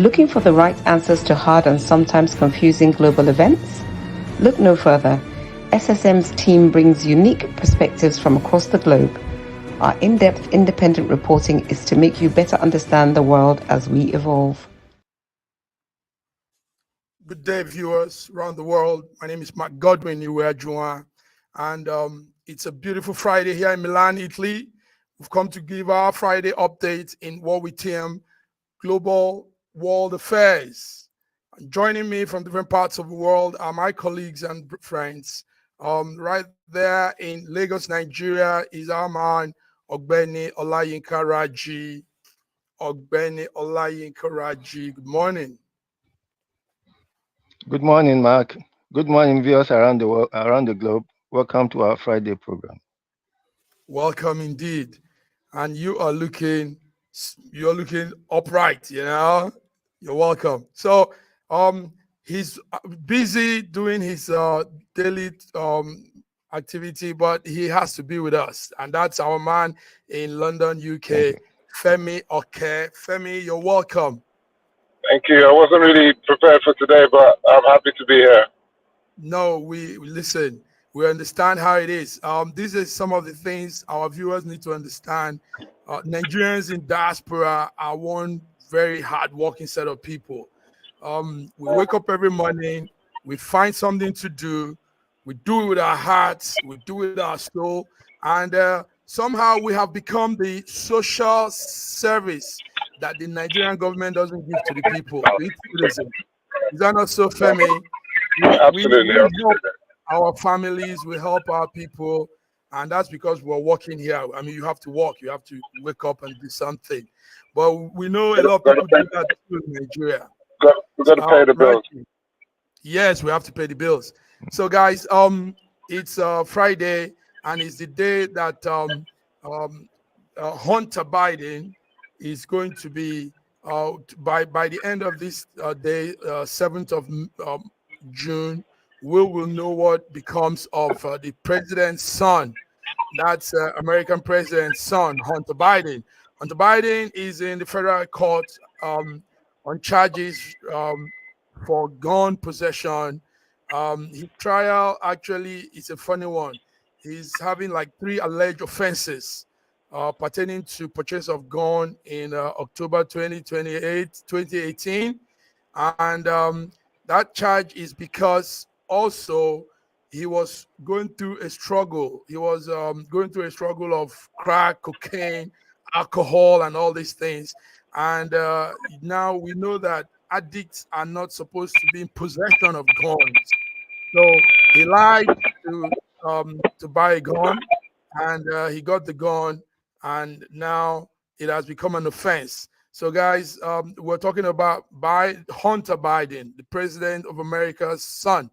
Looking for the right answers to hard and sometimes confusing global events? Look no further. SSM's team brings unique perspectives from across the globe. Our in-depth independent reporting is to make you better understand the world as we evolve. Good day, viewers around the world. My name is Mark Godwin Iweajuwan, and it's a beautiful Friday here in Milan, Italy. We've come to give our Friday update in what we term global world affairs. Joining me from different parts of the world are my colleagues and friends. Right there in Lagos, Nigeria is our man, Ogbeni Olayinka Raji. Ogbeni Olayinka Raji, good morning. Good morning, Mark. Good morning, viewers around the world, around the globe. Welcome to our Friday program. Welcome indeed. And you're looking upright, you know. You're welcome. So he's busy doing his daily activity, but he has to be with us. And that's our man in London, UK, Femi Oke. Femi, you're welcome. Thank you. I wasn't really prepared for today, but I'm happy to be here. No, we listen. We understand how it is. These are some of the things our viewers need to understand. Nigerians in diaspora are one very hard-working set of people. We wake up every morning, we find something to do, we do it with our hearts, we do it with our soul, and somehow we have become the social service that the Nigerian government doesn't give to the people. Is that not so, Femi? Absolutely. We help our families, we help our people, and that's because we're working here. I mean, you have to work, you have to wake up and do something. But we know a lot of people do that too in Nigeria. We've got to pay the bills. Yes, we have to pay the bills. So, guys, it's Friday, and it's the day that Hunter Biden is going to be by the end of this day, 7th of June. We will know what becomes of the president's son. That's American president's son, Hunter Biden. Hunter Biden is in the federal court on charges for gun possession. His trial actually is a funny one. He's having like 3 alleged offenses pertaining to purchase of gun in October 2018. And that charge is because also he was going through a struggle. He was going through a struggle of crack, cocaine, alcohol, and all these things. And now we know that addicts are not supposed to be in possession of guns. So he lied to buy a gun, and he got the gun, and now it has become an offense. So, guys, we're talking about Hunter Biden, the president of America's son.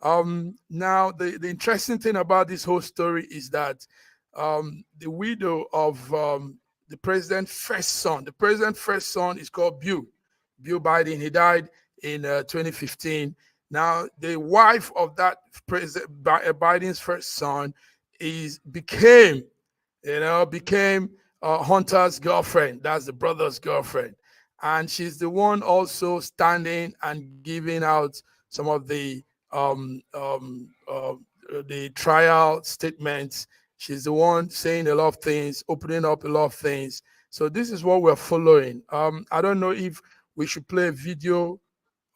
Now, the interesting thing about this whole story is that the widow of the president's first son is called Bill Biden. He died in 2015. Now, the wife of that President Biden's first son became Hunter's girlfriend. That's the brother's girlfriend, and she's the one also standing and giving out some of the trial statements. She's the one saying a lot of things, opening up a lot of things. So this is what we're following. I don't know if we should play a video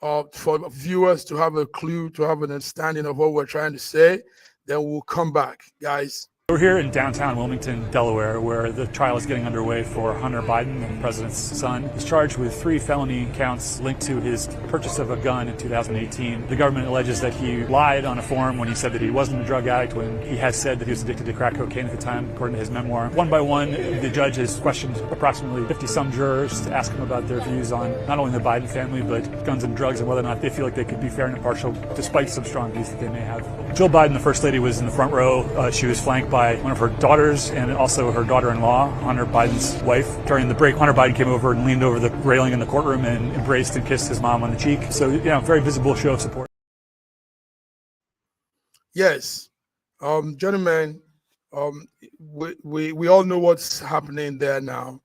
for viewers to have a clue, to have an understanding of what we're trying to say. Then we'll come back, guys. We're here in downtown Wilmington, Delaware, where the trial is getting underway for Hunter Biden, the president's son. He's charged with 3 felony counts linked to his purchase of a gun in 2018. The government alleges that he lied on a form when he said that he wasn't a drug addict, when he has said that he was addicted to crack cocaine at the time, according to his memoir. One by one, the judge has questioned approximately 50-some jurors to ask them about their views on not only the Biden family, but guns and drugs, and whether or not they feel like they could be fair and impartial, despite some strong views that they may have. Jill Biden, the first lady, was in the front row. She was flanked by one of her daughters and also her daughter-in-law, Hunter Biden's wife. During the break, Hunter Biden came over and leaned over the railing in the courtroom and embraced and kissed his mom on the cheek. So, very visible show of support. Yes, gentlemen, we all know what's happening there now.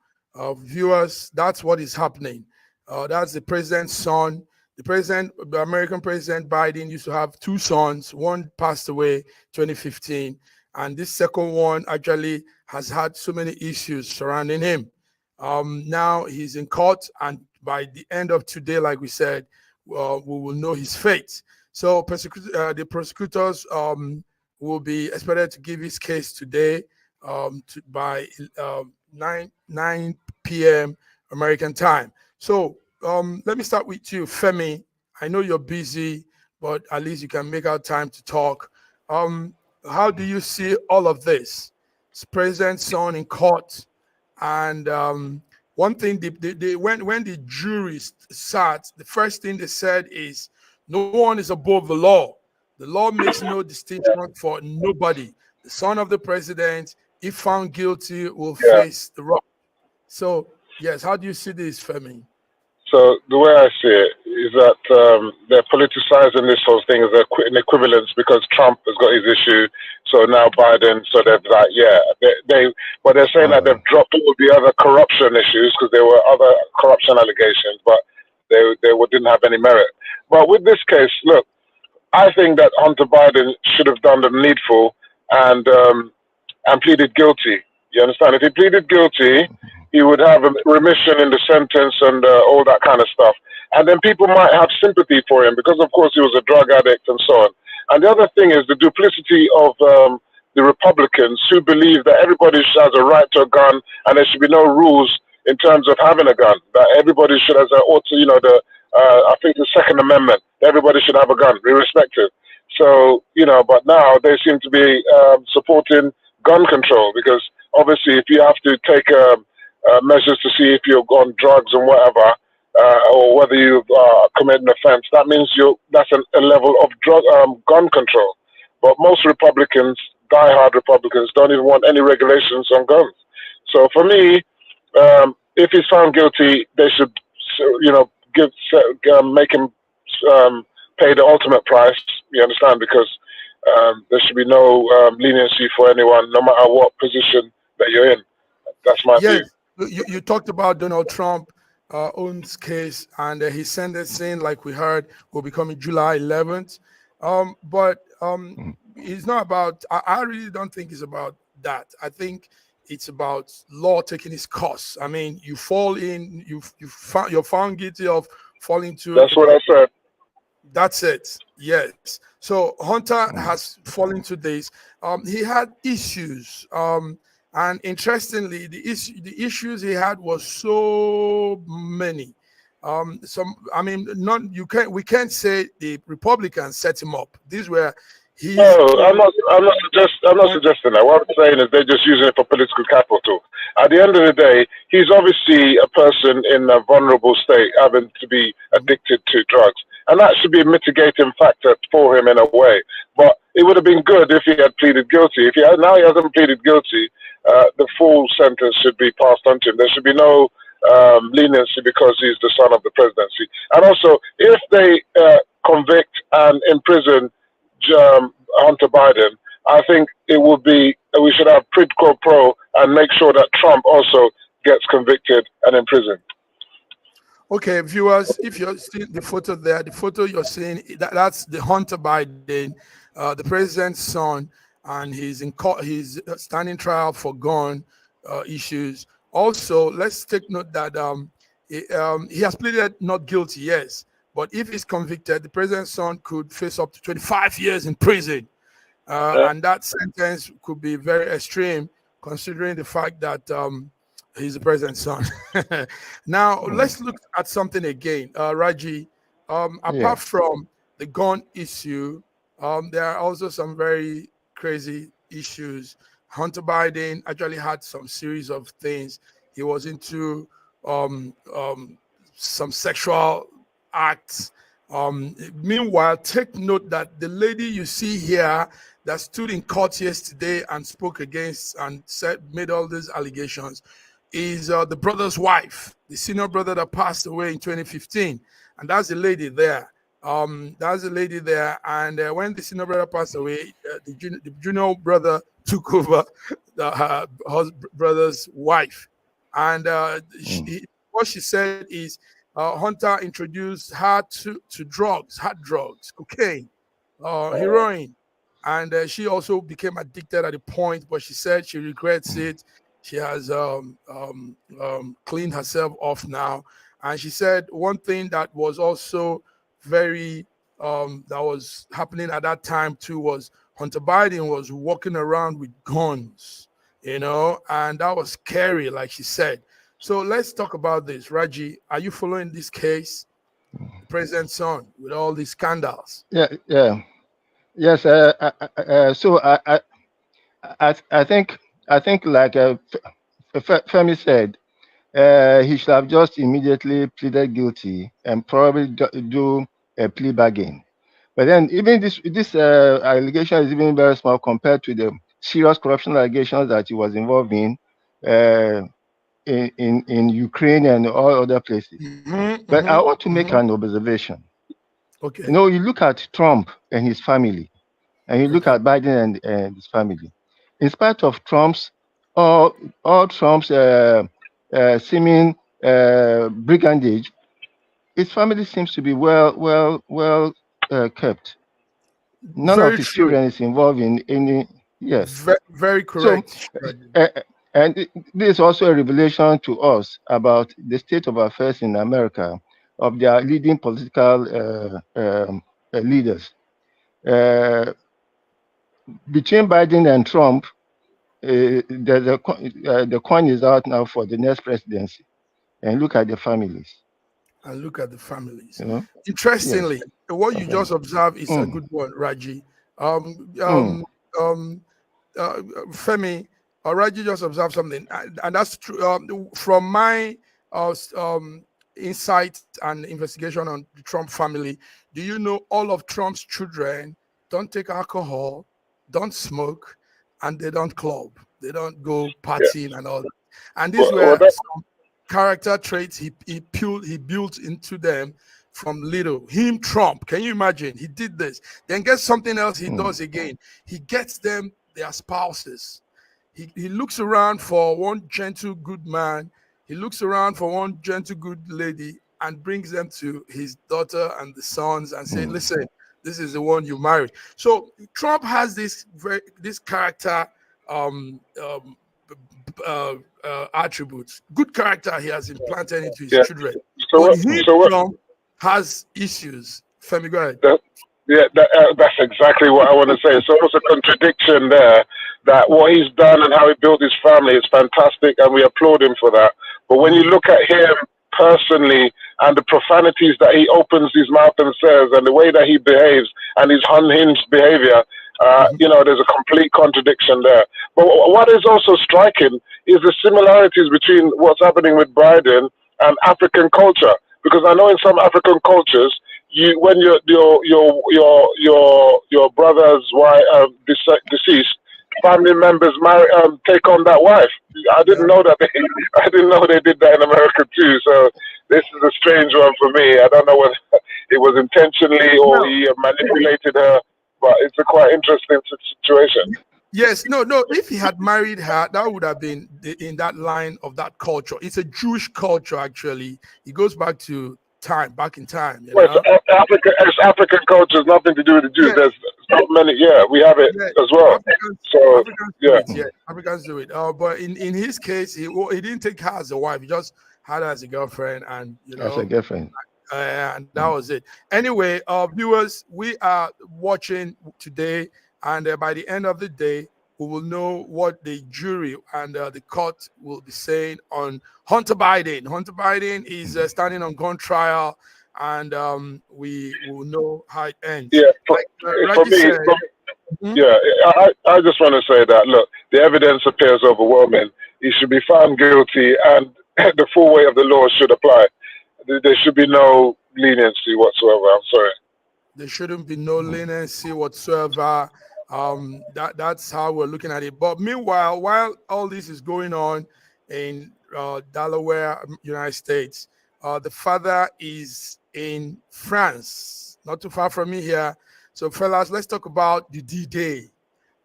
Viewers, that's what is happening. That's the president's son. The American President Biden used to have two sons. One passed away 2015, and this second one actually has had so many issues surrounding him. Now he's in court, and by the end of today, like we said, we will know his fate. So the prosecutors will be expected to give his case today by 9 p.m. American time. So let me start with you, Femi. I know you're busy, but at least you can make out time to talk. How do you see all of this? It's president's son in court, and one thing when the jury sat, the first thing they said is, no one is above the law. The law makes no distinction for nobody. The son of the president, if found guilty, will face the wrong. So, yes, how do you see this, Femi? So the way I see it is that they're politicizing this whole thing as an equivalence because Trump has got his issue. So now Biden, so they're like, but they're saying that they've dropped all the other corruption issues because there were other corruption allegations, but they didn't have any merit. But with this case, look, I think that Hunter Biden should have done the needful and pleaded guilty. You understand? If he pleaded guilty, he would have a remission in the sentence and all that kind of stuff. And then people might have sympathy for him because, of course, he was a drug addict and so on. And the other thing is the duplicity of the Republicans who believe that everybody has a right to a gun and there should be no rules in terms of having a gun. That everybody should, I think the Second Amendment, everybody should have a gun, be respected. So, but now they seem to be supporting gun control because obviously if you have to take measures to see if you're on drugs and whatever, or whether you commit an offense, that means that's a level of gun control. But most Republicans, diehard Republicans, don't even want any regulations on guns. So for me, if he's found guilty, they should, make him pay the ultimate price. You understand? Because there should be no leniency for anyone, no matter what position that you're in. That's my view. You talked about Donald Trump owns case, and his sentencing, like we heard, will be coming July 11th. But it's not about. I really don't think it's about that. I think it's about law taking its course. I mean, you fall in, you're found guilty of falling to. That's what I said. That's it. Yes. So Hunter has fallen to this. He had issues. And interestingly, the issues he had was so many. We can't say the Republicans set him up. These were his. No, I'm not suggesting that. What I'm saying is they're just using it for political capital. At the end of the day, he's obviously a person in a vulnerable state, having to be addicted to drugs. And that should be a mitigating factor for him in a way. But it would have been good if he had pleaded guilty. Now he hasn't pleaded guilty, the full sentence should be passed on to him. There should be no leniency because he's the son of the presidency. And also, if they convict and imprison Hunter Biden, I think we should have quid pro quo and make sure that Trump also gets convicted and imprisoned. Okay, viewers, if you're seeing the photo there, the photo you're seeing, that's the Hunter Biden, the president's son, and he's in court. He's standing trial for gun issues. Also, let's take note that he has pleaded not guilty, yes, but if he's convicted, the president's son could face up to 25 years in prison, and that sentence could be very extreme, considering the fact that he's the president's son. Now, let's look at something again, Raji. Apart from the gun issue, there are also some very crazy issues. Hunter Biden actually had some series of things. He was into some sexual acts. Meanwhile, take note that the lady you see here that stood in court yesterday and spoke against and made all these allegations is the brother's wife, the senior brother that passed away in 2015. And that's the lady there. And when the senior brother passed away, the junior brother took over her brother's wife. And what she said is Hunter introduced her to drugs, hard drugs, cocaine, heroin, and she also became addicted at a point. But she said she regrets it. She has cleaned herself off now, and she said one thing that was also very that was happening at that time too was Hunter Biden was walking around with guns, and that was scary, like she said. So let's talk about this. Raji, are you following this case, the president's son, with all these scandals? Yeah. Yes. So I think like Femi said, he should have just immediately pleaded guilty and probably do a plea bargain. But then even this allegation is even very small compared to the serious corruption allegations that he was involved in Ukraine and all other places. But I want to make an observation. Okay. You look at Trump and his family, and you look at Biden and his family. In spite of all Trump's seeming brigandage, his family seems to be well kept. None Very of his true. children is involved in any. Yes. Very correct. So, and this is also a revelation to us about the state of affairs in America of their leading political leaders. Between Biden and Trump, the coin is out now for the next presidency. And look at the families. Interestingly, Yes. what you just observed is a good one, Raji. Femi, Raji just observed something, and that's true. From my insight and investigation on the Trump family, do you know all of Trump's children don't take alcohol, don't smoke, and they don't club. They don't go partying and all that. And these were some character traits he built into them from little. Him, Trump, can you imagine? He did this. Then guess something else he does again. He gets them their spouses. He looks around for one gentle good man. He looks around for one gentle good lady and brings them to his daughter and the sons and say, listen, this is the one you married. So Trump has this character attributes, good character he has implanted into his children. Trump has issues. Femi, go ahead. That's exactly what I want to say. It's almost a contradiction there, that what he's done and how he built his family is fantastic, and we applaud him for that. But when you look at him personally and the profanities that he opens his mouth and says, and the way that he behaves and his unhinged behavior, there's a complete contradiction there. But what is also striking is the similarities between what's happening with Biden and African culture. Because I know in some African cultures, when your brother's wife deceased, family members take on that wife. I didn't know that. I didn't know they did that in America too. So this is a strange one for me. I don't know whether it was intentionally or he manipulated her, but it's a quite interesting situation. Yes, no. If he had married her, that would have been in that line of that culture. It's a Jewish culture, actually. It goes back to back in time. African culture has nothing to do with the Jews. There's not many. We have it as well. Africans do it. But in his case, he didn't take her as a wife. He just had her as a girlfriend, and as a girlfriend. And that was it. Anyway, viewers, we are watching today, and by the end of the day, we will know what the jury and the court will be saying on Hunter Biden. Hunter Biden is standing on gun trial, and we will know how it ends. For me, I just want to say that, look, the evidence appears overwhelming. He should be found guilty, and the full weight of the law should apply. There should be no leniency whatsoever. I'm sorry. There shouldn't be no leniency whatsoever. That's how we're looking at it. But meanwhile, while all this is going on in Delaware, United States, the father is in France, not too far from me here. So, fellas, let's talk about the D-Day.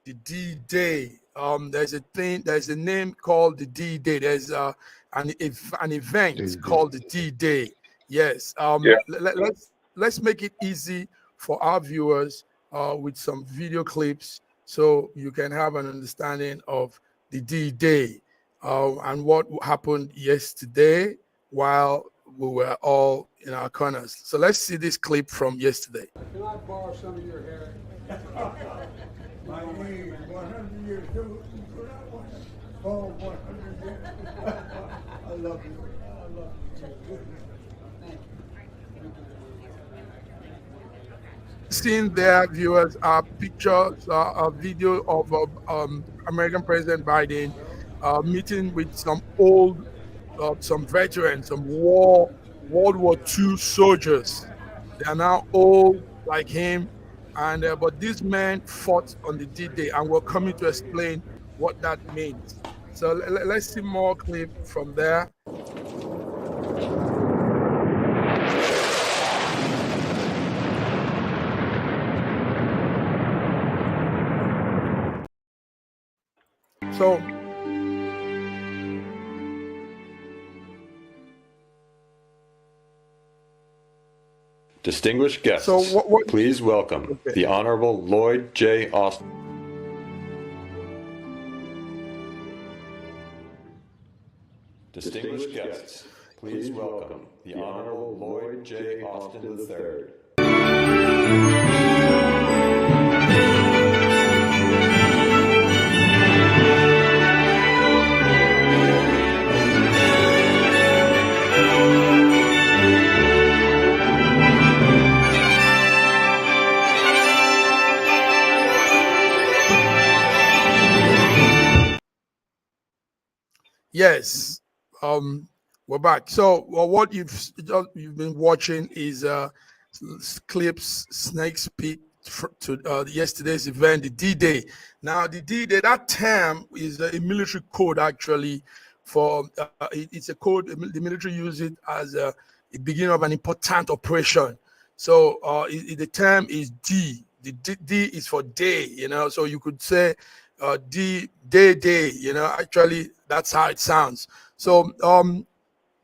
The D-Day. There's a name called the D-Day. There's an event called the D-Day. Yes. Yeah. Let's make it easy for our viewers with some video clips so you can have an understanding of the D-Day and what happened yesterday while we were all in our corners. So let's see this clip from yesterday. Can I borrow some of your hair? My age, 100 years. Oh, 100 years. I love you. I love you. Seeing there, viewers, are pictures, a video of American President Biden meeting with some old, some veterans, some World War II soldiers. They are now old like him, and but these men fought on the D-Day, and we're coming to explain what that means. So let's see more clip from there. So distinguished guests, what please welcome the Honorable Lloyd J. Austin. Distinguished guests, please welcome the Honorable Lloyd J. Austin III. Yes, we're back. So what you've been watching is clips, snakes peek to yesterday's event, the D-Day. Now, the D-Day, that term is a military code actually for it's a code the military uses it as a beginning of an important operation. So the term is D. The D is for day, you know. So you could say day, you know. Actually, that's how it sounds. So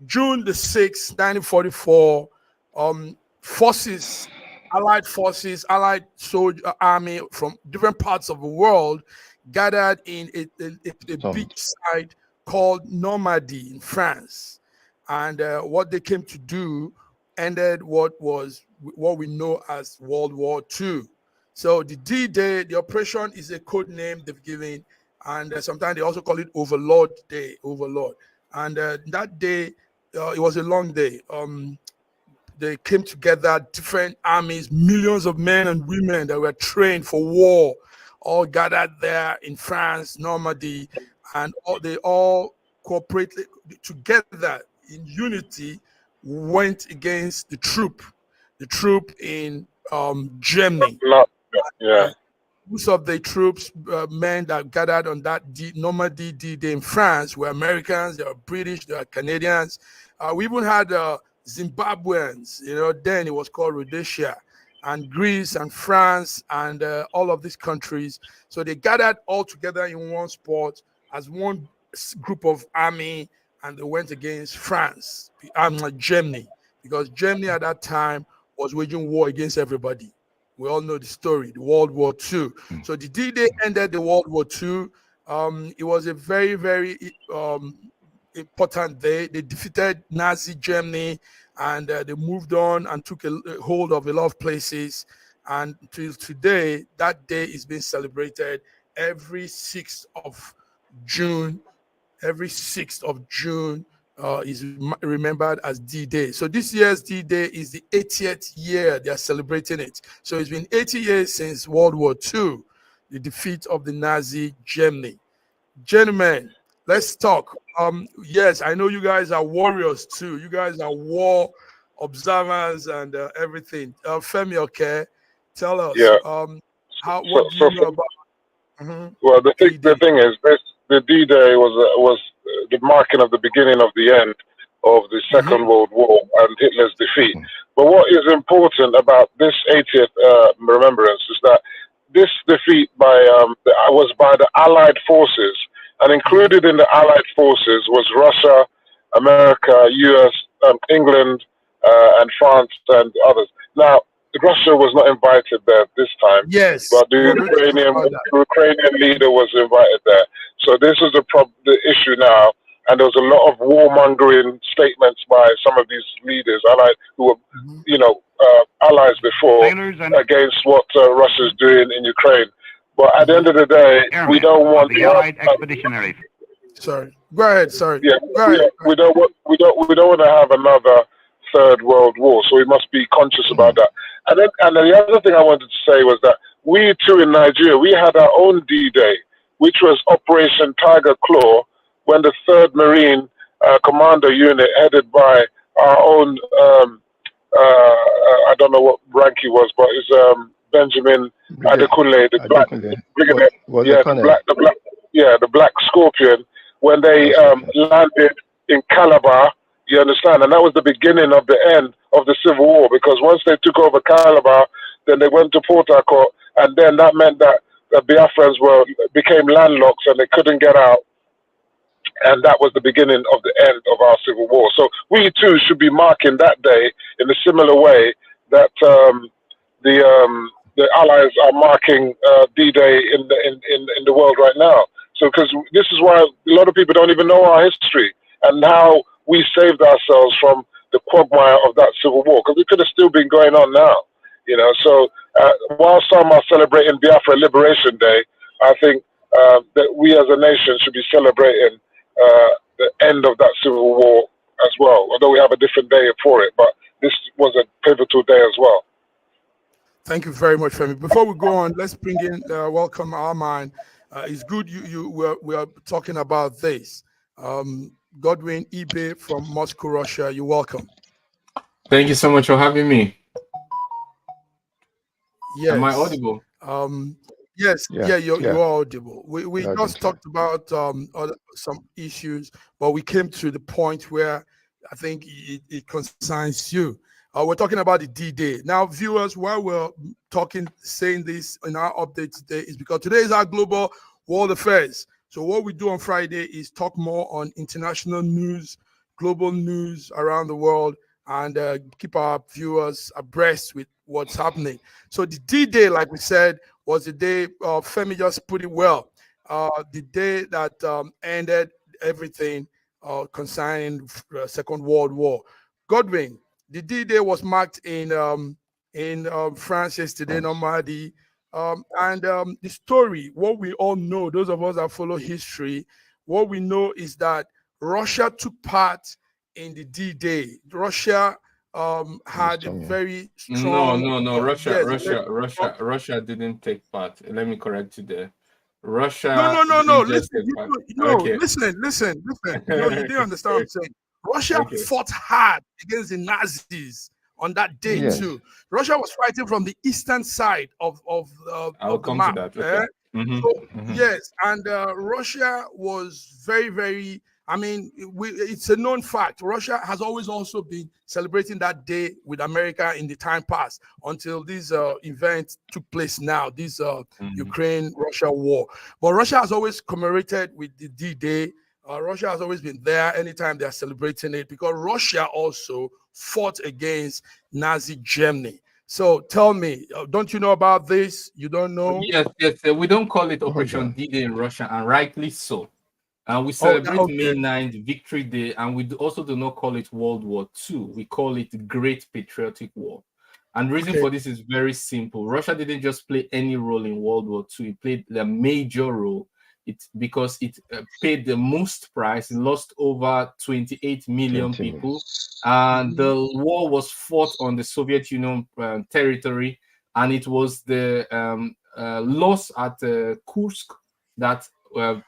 June the 6th, 1944, Allied soldier army from different parts of the world gathered in a beach side called Normandy in France, and what they came to do ended what we know as World War II. So the D-Day, the operation is a code name they've given, and sometimes they also call it Overlord Day, Overlord. And that day, it was a long day. They came together, different armies, millions of men and women that were trained for war, all gathered there in France, Normandy, and they all cooperated together in unity, went against the troop in Germany. Yeah. Most of the troops, men that gathered on that Normandy D-Day in France were Americans, they were British, they were Canadians. We even had Zimbabweans, you know, then it was called Rhodesia, and Greece and France and all of these countries. So they gathered all together in one spot as one group of army, and they went against France, Germany, because Germany at that time was waging war against everybody. We all know the story, the World War II. So the D-Day ended the World War II. It was a very, very important day. They defeated Nazi Germany, and they moved on and took a hold of a lot of places. And till today, that day is being celebrated every 6th of June. Every 6th of June is remembered as D-Day. So this year's D-Day is the 80th year they are celebrating it. So it's been 80 years since World War II, the defeat of the Nazi Germany. Gentlemen, let's talk. Yes, I know you guys are warriors too. You guys are war observers and everything. Femi, okay, tell us. Yeah. What do you know about? Well, the thing is, the D-Day was the marking of the beginning of the end of the Second World War and Hitler's defeat. But what is important about this 80th remembrance is that this defeat was by the Allied forces, and included in the Allied forces was Russia, America, US, England, and France and others. Now, Russia was not invited there this time, Yes, but the we're going to talk about that. Ukrainian leader was invited there. So this is the issue now, and there was a lot of warmongering statements by some of these leaders, allied who were, allies before, against what Russia's doing in Ukraine. But at the end of the day, we don't want the Allied expeditionaries. Sorry, go ahead. Sorry, yeah, go ahead. we don't want to have another third world war, so we must be conscious about that. And then the other thing I wanted to say was that we too in Nigeria, we had our own D-Day, which was Operation Tiger Claw, when the 3rd Marine Commando Unit, headed by our own, I don't know what rank he was, but it's Benjamin Adekunle, the Black Scorpion, when they landed in Calabar. You understand? And that was the beginning of the end of the Civil War, because once they took over Calabar, then they went to Port Harcourt, and then that meant that the Biafrans became landlocked and they couldn't get out. And that was the beginning of the end of our Civil War. So we too should be marking that day in a similar way that the Allies are marking D-Day in the world right now. So because this is why a lot of people don't even know our history and how we saved ourselves from the quagmire of that Civil War, because it could have still been going on now, So while some are celebrating Biafra Liberation Day, I think that we as a nation should be celebrating the end of that Civil War as well, although we have a different day for it, but this was a pivotal day as well. Thank you very much, Femi. Before we go on, let's bring in welcome Armand. It's good we are talking about this. Godwin Ibe from Moscow, Russia. You're welcome. Thank you so much for having me. Yes. Am I audible? Yes. Yeah, you're audible. We just talked about some issues, but we came to the point where I think it concerns you. We're talking about the D-Day. Now, viewers, while we're saying this in our update today, is because today is our global world affairs. So what we do on Friday is talk more on international news, global news around the world, and keep our viewers abreast with what's happening. So the D-Day, like we said, was the day, Femi just put it well, the day that ended everything concerning Second World War. Godwin, the D-Day was marked in France yesterday, Normandy. And the story, what we all know, those of us that follow history, what we know is that Russia took part in the D-Day. Russia had a very strong... No. Russia didn't take part. Let me correct you there. Russia... No. Listen. Listen. No, you didn't understand what I'm saying. Russia fought hard against the Nazis on that day too. Russia was fighting from the eastern side of the map. Yes, and Russia was very, very... I mean, it's a known fact. Russia has always also been celebrating that day with America in the time past until this event took place now, this Ukraine-Russia war. But Russia has always commemorated with the D-Day. Russia has always been there anytime they are celebrating it, because Russia also fought against Nazi Germany. So tell me, don't you know about this? You don't know? Yes. We don't call it Operation D-Day in Russia, and rightly so. And we celebrate May 9th, Victory Day, and we also do not call it World War II. We call it the Great Patriotic War. And the reason for this is very simple. Russia didn't just play any role in World War II. It played the major role. Because it paid the most price. It lost over 28 million people. And the war was fought on the Soviet Union territory. And it was the loss at Kursk that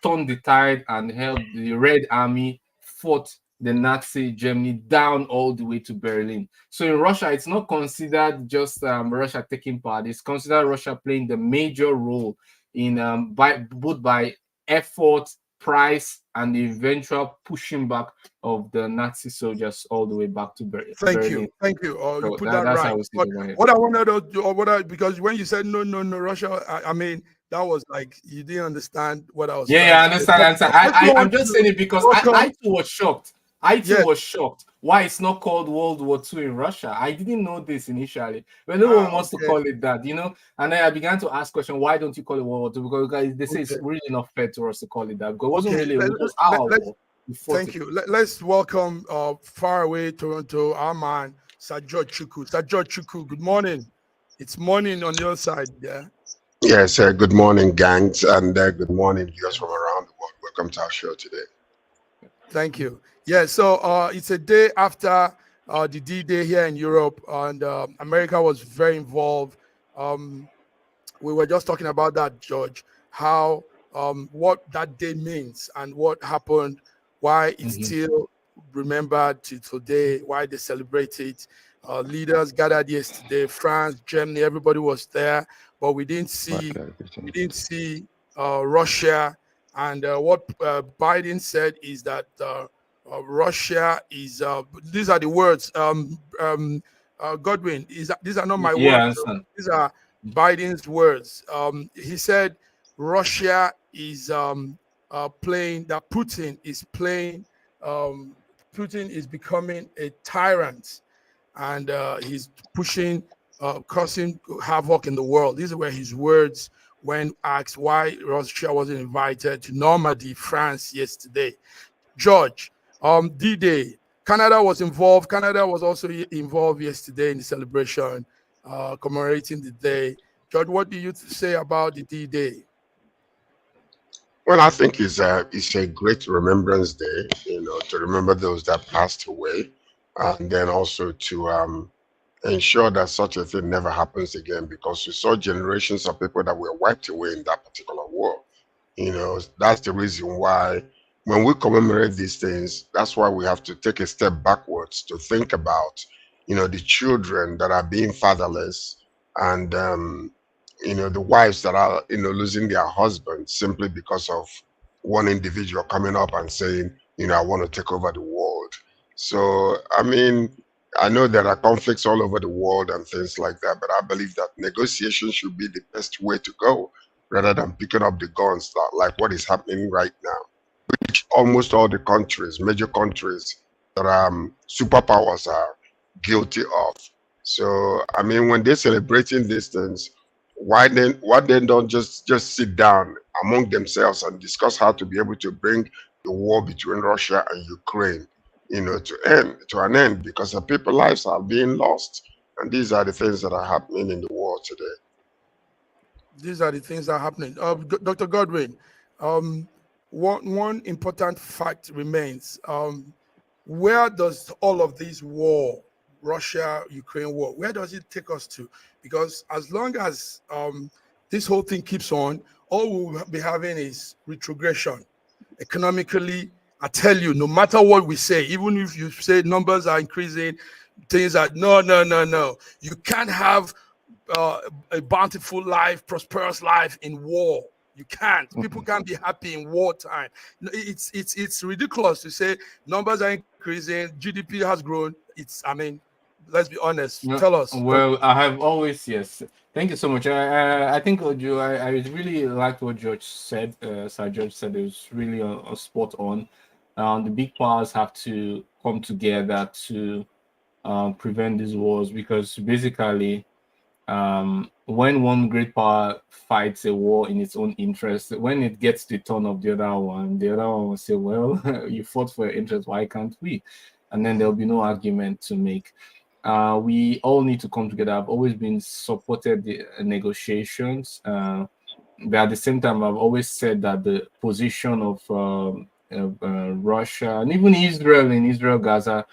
turned the tide and helped the Red Army fought the Nazi Germany down all the way to Berlin. So in Russia, it's not considered just Russia taking part. It's considered Russia playing the major role in both by effort, price, and the eventual pushing back of the Nazi soldiers all the way back to Berlin. Thank you. You put that right. What I wanted to do, because when you said no, Russia, I mean, that was like you didn't understand what I was saying. I understand. I'm just saying it because I too was shocked. I too was shocked why it's not called World War II in Russia. I didn't know this initially. But no one wants to call it that, you know. And then I began to ask questions, why don't you call it World War II? Because they say it's really not fair to us to call it that. Because it wasn't really, it was our war. Thank you. Let's welcome far away Toronto, our man, Sir George Chukwu. Sir George Chukwu, good morning. It's morning on your side, yeah? Yes, good morning, gangs, and good morning, viewers from around the world. Welcome to our show today. Thank you. Yeah, so it's a day after the D-Day here in Europe, and America was very involved. We were just talking about that, George, how what that day means and what happened, why it's still remembered to today, why they celebrate it. Leaders gathered yesterday, France, Germany, everybody was there, but we didn't see Russia. And what Biden said is that Russia is. These are the words. Godwin, these are not my words. These are Biden's words. He said Russia is playing. That Putin is playing. Putin is becoming a tyrant, and he's pushing, causing havoc in the world. These were his words when asked why Russia wasn't invited to Normandy, France, yesterday. George, D-Day, Canada was involved. Canada was also involved yesterday in the celebration, commemorating the day. George, what do you say about the D-Day? Well, I think it's a great remembrance day, you know, to remember those that passed away, and then also to ensure that such a thing never happens again, because we saw generations of people that were wiped away in that particular war. You know, that's the reason why when we commemorate these things, that's why we have to take a step backwards to think about, you know, the children that are being fatherless, and you know, the wives that are, you know, losing their husbands simply because of one individual coming up and saying, you know, I want to take over the world. So, I mean, I know there are conflicts all over the world and things like that, but I believe that negotiation should be the best way to go, rather than picking up the guns like what is happening right now, which almost all the countries, major countries that superpowers are guilty of. So, I mean, when they're celebrating these things, why then don't just sit down among themselves and discuss how to be able to bring the war between Russia and Ukraine, you know, to an end, because the people's lives are being lost, and these are the things that are happening in the world today. These are the things that are happening. Dr. Godwin, one important fact remains. Where does all of this war, Russia-Ukraine war, where does it take us to? Because as long as this whole thing keeps on, all we'll be having is retrogression. Economically, I tell you, no matter what we say, even if you say numbers are increasing, things are no. You can't have a bountiful life, prosperous life in war. You can't. People can't be happy in wartime. It's ridiculous to say numbers are increasing, GDP has grown. I mean, let's be honest. Tell us. Well, I have always, yes. Thank you so much. I think, Ojo, I really liked what George said. Sir George said it was really a spot on. The big powers have to come together to prevent these wars, because basically, when one great power fights a war in its own interest, when it gets the turn of the other one will say, well, you fought for your interest, why can't we? And then there'll be no argument to make. We all need to come together. I've always been supported the negotiations, but at the same time, I've always said that the position of Russia and even Israel, Gaza,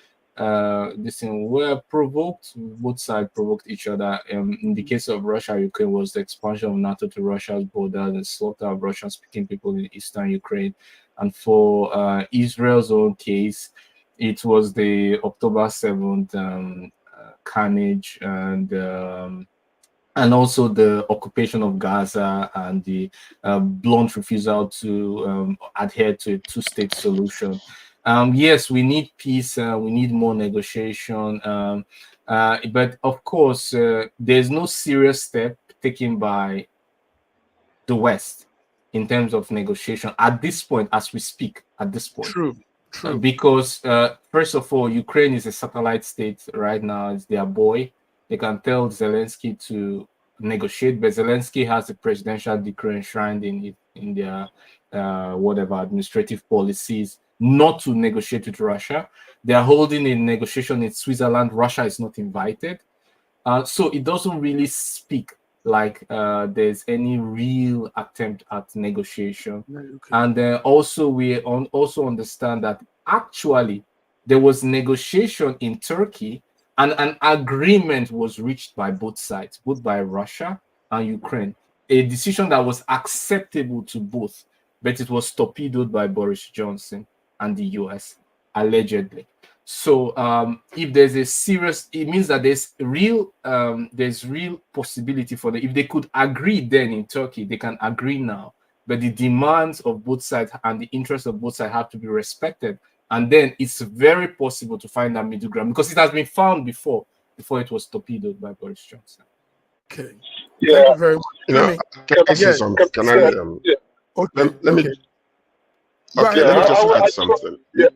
this thing were provoked. Both sides provoked each other. In the case of Russia, Ukraine was the expansion of NATO to Russia's borders and slaughter of Russian-speaking people in eastern Ukraine. And for Israel's own case, it was the October 7th carnage and also the occupation of Gaza and the blunt refusal to adhere to a two-state solution. Yes, we need peace. We need more negotiation. But of course, there's no serious step taken by the West in terms of negotiation at this point, as we speak. At this point, True. True. Because first of all, Ukraine is a satellite state right now. It's their boy. They can tell Zelensky to negotiate, but Zelensky has a presidential decree enshrined in their whatever administrative policies not to negotiate with Russia. They are holding a negotiation in Switzerland. Russia is not invited. So it doesn't really speak like there's any real attempt at negotiation. Okay. And also we also understand that actually there was negotiation in Turkey and an agreement was reached by both sides, both by Russia and Ukraine, a decision that was acceptable to both, but it was torpedoed by Boris Johnson and the US, allegedly. So if there's a serious, it means that there's real possibility for them. If they could agree then in Turkey, they can agree now. But the demands of both sides and the interests of both sides have to be respected. And then it's very possible to find a middle ground because it has been found before it was torpedoed by Boris Johnson. Okay. Yeah. Thank you very much. You know, can I say something? Can I? Okay. Let me. Okay. Okay, let me just add something. Yeah.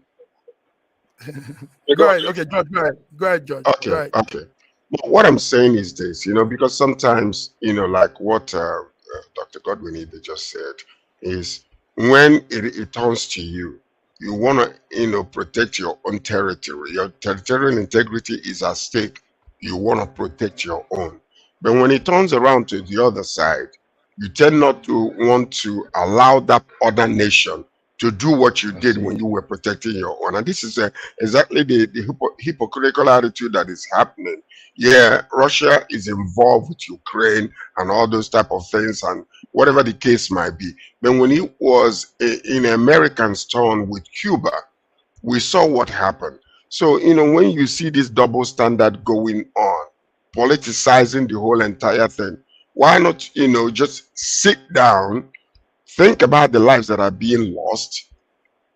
Go ahead. Okay, George. Go ahead, George. Okay. Go ahead. Okay. Well, what I'm saying is this, because sometimes, like what Dr. Godwin just said, is when it turns to you, you want to, protect your own territory. Your territorial integrity is at stake. You want to protect your own. But when it turns around to the other side, you tend not to want to allow that other nation to do what you did when you were protecting your own. And this is exactly the hypocritical attitude that is happening. Yeah, Russia is involved with Ukraine and all those type of things and whatever the case might be. But when it was in Americans' turn with Cuba, we saw what happened. So, when you see this double standard going on, politicizing the whole entire thing, why not, just sit down, think about the lives that are being lost,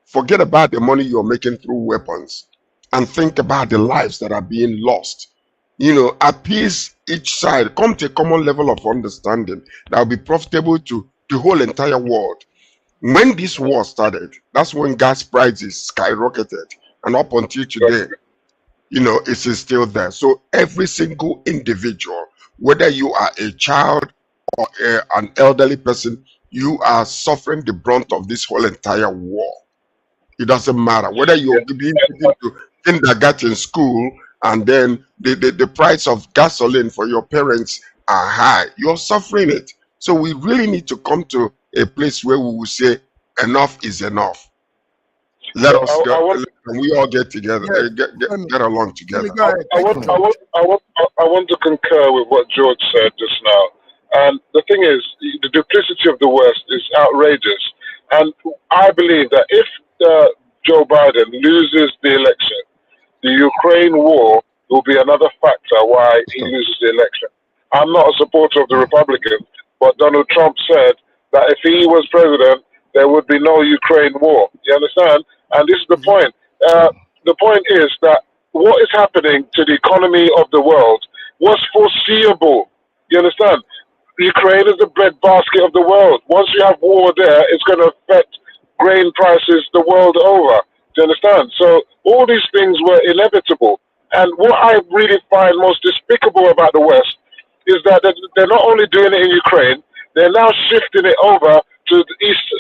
forget about the money you're making through weapons, and think about the lives that are being lost. Appease each side, come to a common level of understanding that will be profitable to the whole entire world. When this war started, that's when gas prices skyrocketed, and up until today, it is still there. So every single individual, whether you are a child or an elderly person, you are suffering the brunt of this whole entire war. It doesn't matter whether you're being taken to kindergarten school and then the price of gasoline for your parents are high. You're suffering it. So we really need to come to a place where we will say enough is enough. Let us go, and we all get together, get along together. I want to concur with what George said just now. And the thing is, the duplicity of the West is outrageous. And I believe that if Joe Biden loses the election, the Ukraine war will be another factor why he loses the election. I'm not a supporter of the Republicans, but Donald Trump said that if he was president, there would be no Ukraine war. You understand? And this is the point. The point is that what is happening to the economy of the world was foreseeable. You understand? Ukraine is the breadbasket of the world. Once you have war there, it's going to affect grain prices the world over. Do you understand? So all these things were inevitable. And what I really find most despicable about the West is that they're not only doing it in Ukraine, they're now shifting it over to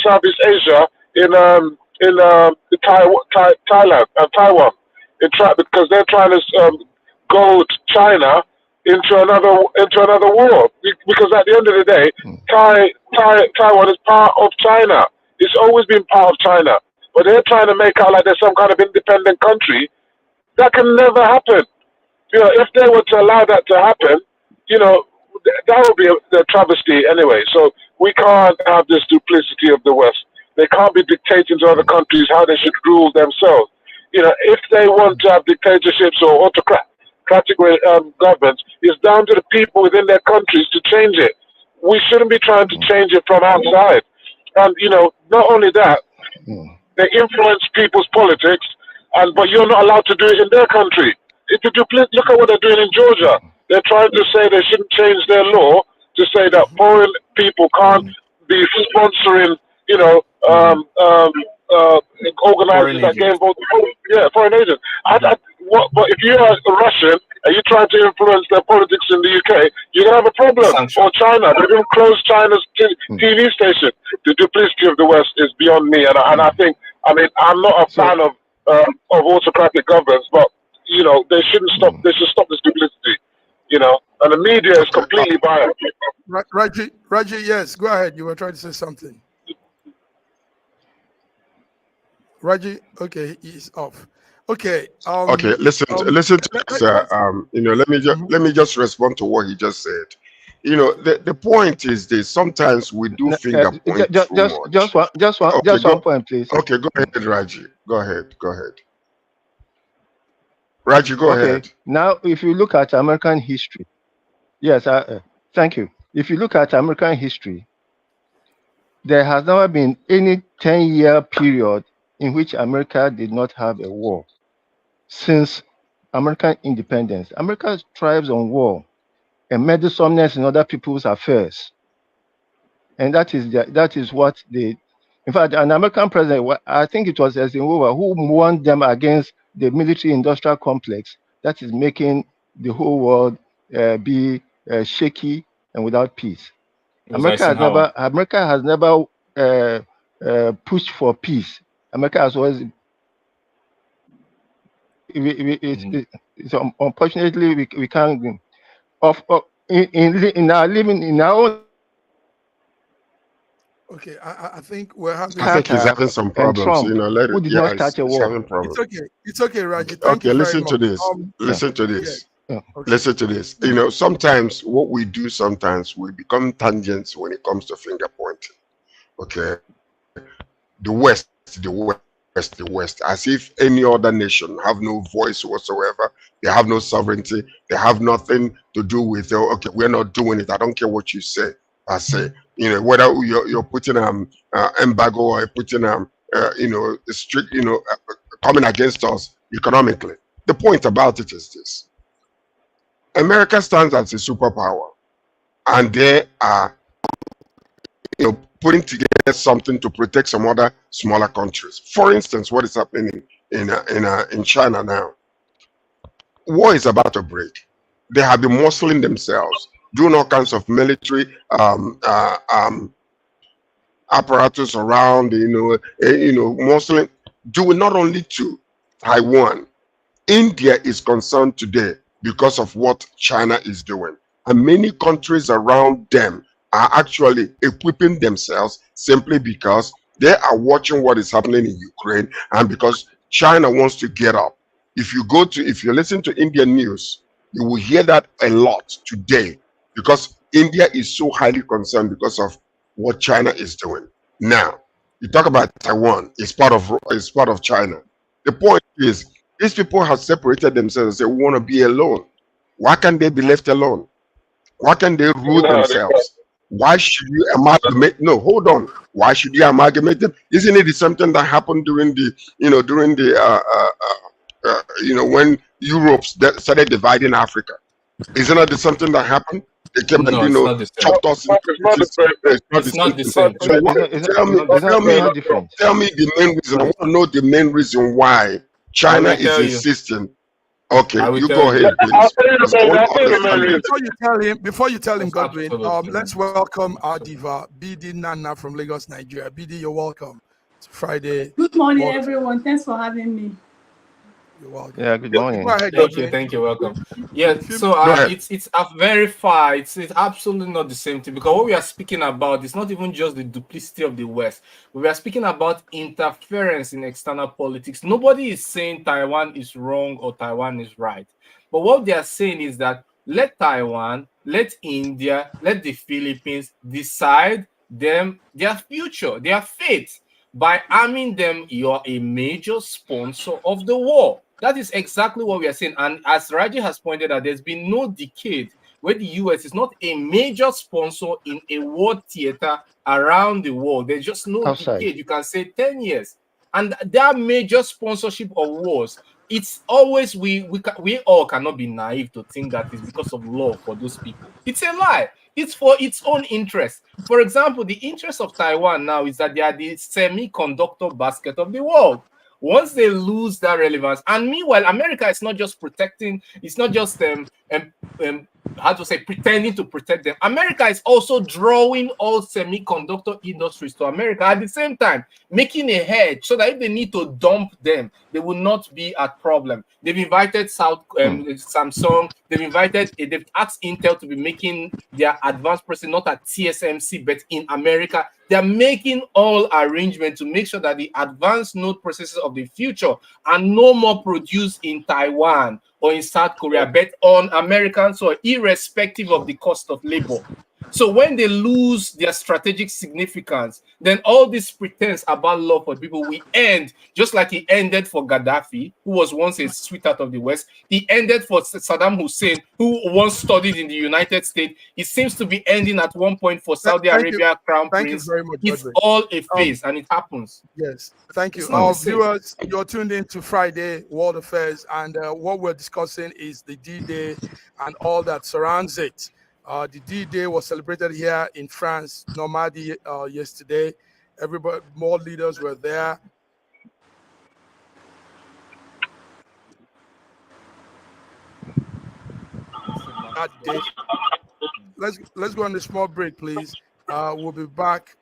Southeast Asia in Taiwan, because they're trying to goad China into another war. Because at the end of the day, Taiwan is part of China. It's always been part of China, but they're trying to make out like there's some kind of independent country. That can never happen. If they were to allow that to happen, that would be a travesty anyway. So we can't have this duplicity of the West. They can't be dictating to other countries how they should rule themselves. If they want to have dictatorships or autocratic governments, it's down to the people within their countries to change it. We shouldn't be trying to change it from outside. And, not only that, they influence people's politics, but you're not allowed to do it in their country. Look at what they're doing in Georgia. They're trying to say they shouldn't change their law to say that foreign people can't be sponsoring, organizers that get involved. Yeah, foreign agents. But if you're a Russian and you're trying to influence their politics in the UK, you're gonna have a problem. Or China, they didn't close China's TV station. The duplicity of the West is beyond me, and I think, I mean, I'm not a fan of autocratic governments, but you know, they shouldn't stop. They should stop this duplicity. You know, and the media is completely biased. Raji, yes, go ahead. You were trying to say something. Raji, okay, he's off. Okay. Okay, listen to this. You know, let me just respond to what he just said. You know, the point is this: sometimes we do finger point just one point, please. Okay, go ahead, Raji. Go ahead. Raji, go ahead. Now, if you look at American history, yes, thank you. If you look at American history, there has never been any 10-year period in which America did not have a war since American independence. America thrives on war and meddlesomeness in other people's affairs, and that is what they. In fact, an American president, I think it was Eisenhower, who warned them against the military-industrial complex that is making the whole world be shaky and without peace. America has never pushed for peace. America has always. Unfortunately, we can't. In our own. Okay, I think we're having. I think he's having some problems. Trump, you know, let it. Who did Yeah, not start a war. having problems. It's okay, Raji. Okay, listen to this. Listen to this. Yeah. Okay. Listen to this. You know, sometimes what we do, sometimes we become tangents when it comes to finger pointing. Okay, the West, as if any other nation have no voice whatsoever. They have no sovereignty. They have nothing to do with. Okay, we're not doing it. I don't care what you say. I say, you know, whether you're putting embargo or you're putting you know, strict, you know, coming against us economically. The point about it is this: America stands as a superpower, and they are, you know, putting together something to protect some other smaller countries. For instance, what is happening in China now? War is about to break. They have been muscling themselves, doing all kinds of military apparatus around, muscling, doing not only to Taiwan. India is concerned today because of what China is doing, and many countries around them are actually equipping themselves simply because they are watching what is happening in Ukraine, and because China wants to get up. If you listen to Indian news, you will hear that a lot today, because India is so highly concerned because of what China is doing. Now, you talk about Taiwan, it's part of China. The point is, these people have separated themselves. They want to be alone. Why can't they be left alone? Why can't they rule themselves? Why should you amalgamate? No, hold on. Why should you amalgamate them? Isn't it something that happened during the when Europe started dividing Africa? Isn't that something that happened? They came and chopped us. It's not the same. Tell me the main reason. I want to know the main reason why China is insisting. Okay, you go ahead, please. Before you tell him, Godwin, let's welcome our diva, BD Nana from Lagos, Nigeria. BD, you're welcome. It's Friday. Good morning, everyone. Thanks for having me. You're welcome. Yeah, good morning. Go ahead, Thank you, welcome. Yeah, so it's very far. It's absolutely not the same thing, because what we are speaking about is not even just the duplicity of the West. We are speaking about interference in external politics. Nobody is saying Taiwan is wrong or Taiwan is right, but what they are saying is that let Taiwan, let India, let the Philippines decide their future, their fate. By arming them, you are a major sponsor of the war. That is exactly what we are saying. And as Raji has pointed out, there's been no decade where the US is not a major sponsor in a war theater around the world. There's just no decade. You can say 10 years. And that major sponsorship of wars, it's always, we all cannot be naive to think that it's because of love for those people. It's a lie. It's for its own interest. For example, the interest of Taiwan now is that they are the semiconductor basket of the world. Once they lose that relevance, and meanwhile, America is not just protecting, it's not just how to say, pretending to protect them. America is also drawing all semiconductor industries to America at the same time, making a hedge so that if they need to dump them, they will not be at problem. They've invited Samsung, they've asked Intel to be making their advanced processing not at TSMC, but in America. They're making all arrangements to make sure that the advanced node processors of the future are no more produced in Taiwan or in South Korea, but on American soil, irrespective of the cost of labor. So when they lose their strategic significance, then all this pretense about love for people will end, just like it ended for Gaddafi, who was once a sweetheart of the West. It ended for Saddam Hussein, who once studied in the United States. It seems to be ending at one point for Saudi Arabia Crown Thank Prince. you very much, it's Roderick. all a phase, and it happens. Yes, thank you. Viewers, you're tuned in to Friday World Affairs, and what we're discussing is the D-Day and all that surrounds it. The D-Day was celebrated here in France, Normandy, yesterday. Everybody, more leaders were there. That day. Let's go on a small break, please. We'll be back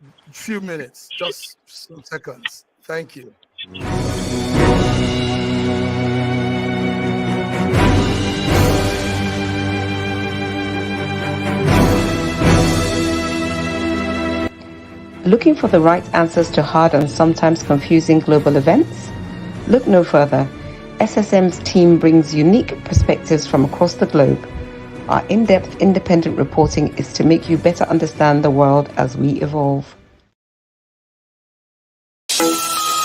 in a few minutes, just some seconds. Thank you. Looking for the right answers to hard and sometimes confusing global events? Look no further. SSM's team brings unique perspectives from across the globe. Our in-depth independent reporting is to make you better understand the world as we evolve.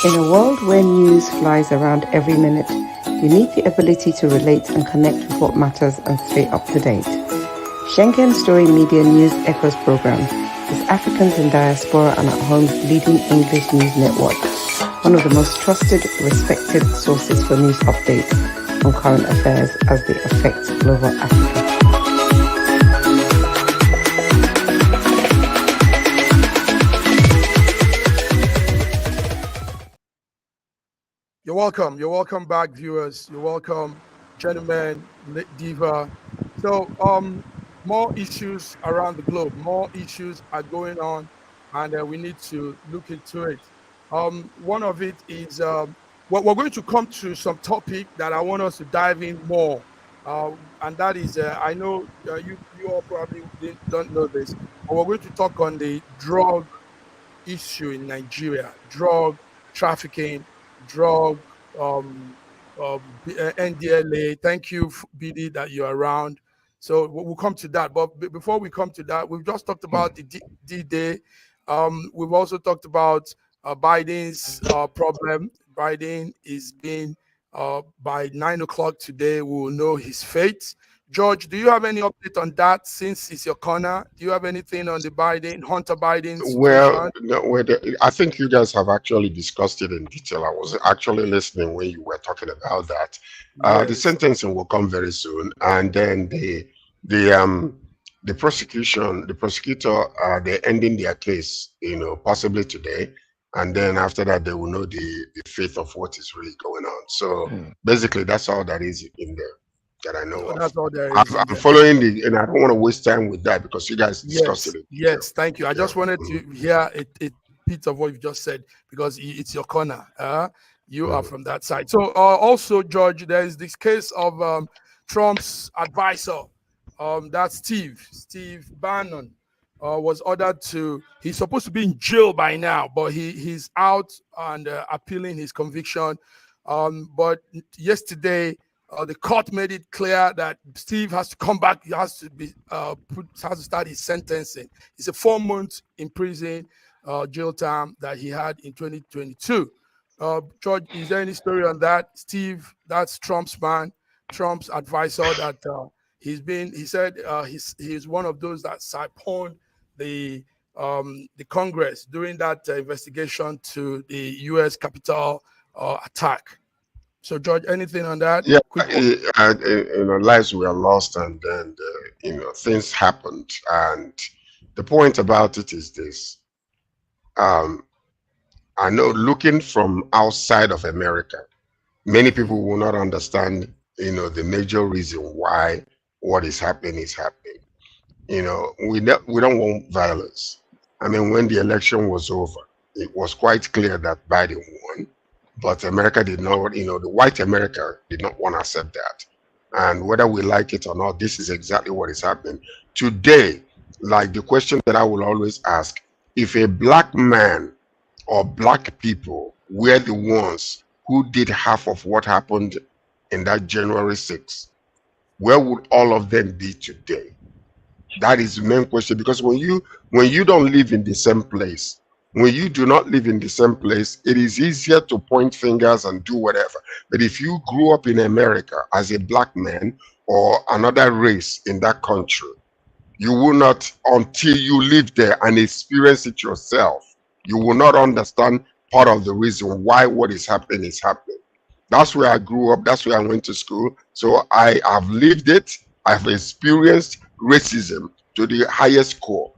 In a world where news flies around every minute, you need the ability to relate and connect with what matters and stay up to date. Schengen Story Media News Echoes program is Africans in Diaspora and at Home's leading English news network, one of the most trusted, respected sources for news updates on current affairs as they affect global Africa. You're welcome. You're welcome back, viewers. You're welcome, gentlemen, Diva. So, more issues around the globe. More issues are going on, and we need to look into it. One of it is we're going to come to some topic that I want us to dive in more, and that is I know you all probably don't know this, but we're going to talk on the drug issue in Nigeria, drug trafficking, drug NDLA. Thank you, BD, that you're around. So we'll come to that. But before we come to that, we've just talked about the D-Day. We've also talked about Biden's problem. Biden is being, by 9 o'clock today, we will know his fate. George, do you have any update on that since it's your corner? Do you have anything on the Hunter Biden situation? Well, no, I think you guys have actually discussed it in detail. I was actually listening when you were talking about that. Yes. The sentencing will come very soon, and then the prosecutor, they're ending their case, possibly today, and then after that they will know the fate of what is really going on. So basically, that's all that is in there that I know of. That's all there is. I'm following and I don't want to waste time with that because you guys discussed it. Yes, thank you. I just wanted to hear a bit of what you just said because it's your corner. You are from that side. So also, George, there is this case of Trump's advisor, that's Steve Bannon, was ordered to. He's supposed to be in jail by now, but he's out and appealing his conviction. But yesterday, the court made it clear that Steve has to come back. He has to be has to start his sentencing. It's a 4-month in prison jail term that he had in 2022. George, is there any story on that? Steve, that's Trump's man, Trump's advisor. That he said he's one of those that siphoned the Congress during that investigation to the U.S. Capitol attack. So, George, anything on that? Yeah, Quick one. you know, lives were lost, and then you know, things happened. And the point about it is this: I know, looking from outside of America, many people will not understand, you know, the major reason why what is happening is happening. You know, we don't want violence. I mean, when the election was over, it was quite clear that Biden won, but America did not, you know, the white America did not want to accept that. And whether we like it or not, this is exactly what is happening. Today, like the question that I will always ask, if a black man or black people were the ones who did half of what happened in that January 6th, where would all of them be today? That is the main question, because when you don't live in the same place, when you do not live in the same place, it is easier to point fingers and do whatever. But if you grew up in America as a black man or another race in that country, you will not, until you live there and experience it yourself, you will not understand part of the reason why what is happening is happening. That's where I grew up. That's where I went to school. So I have lived it. I've experienced racism to the highest core.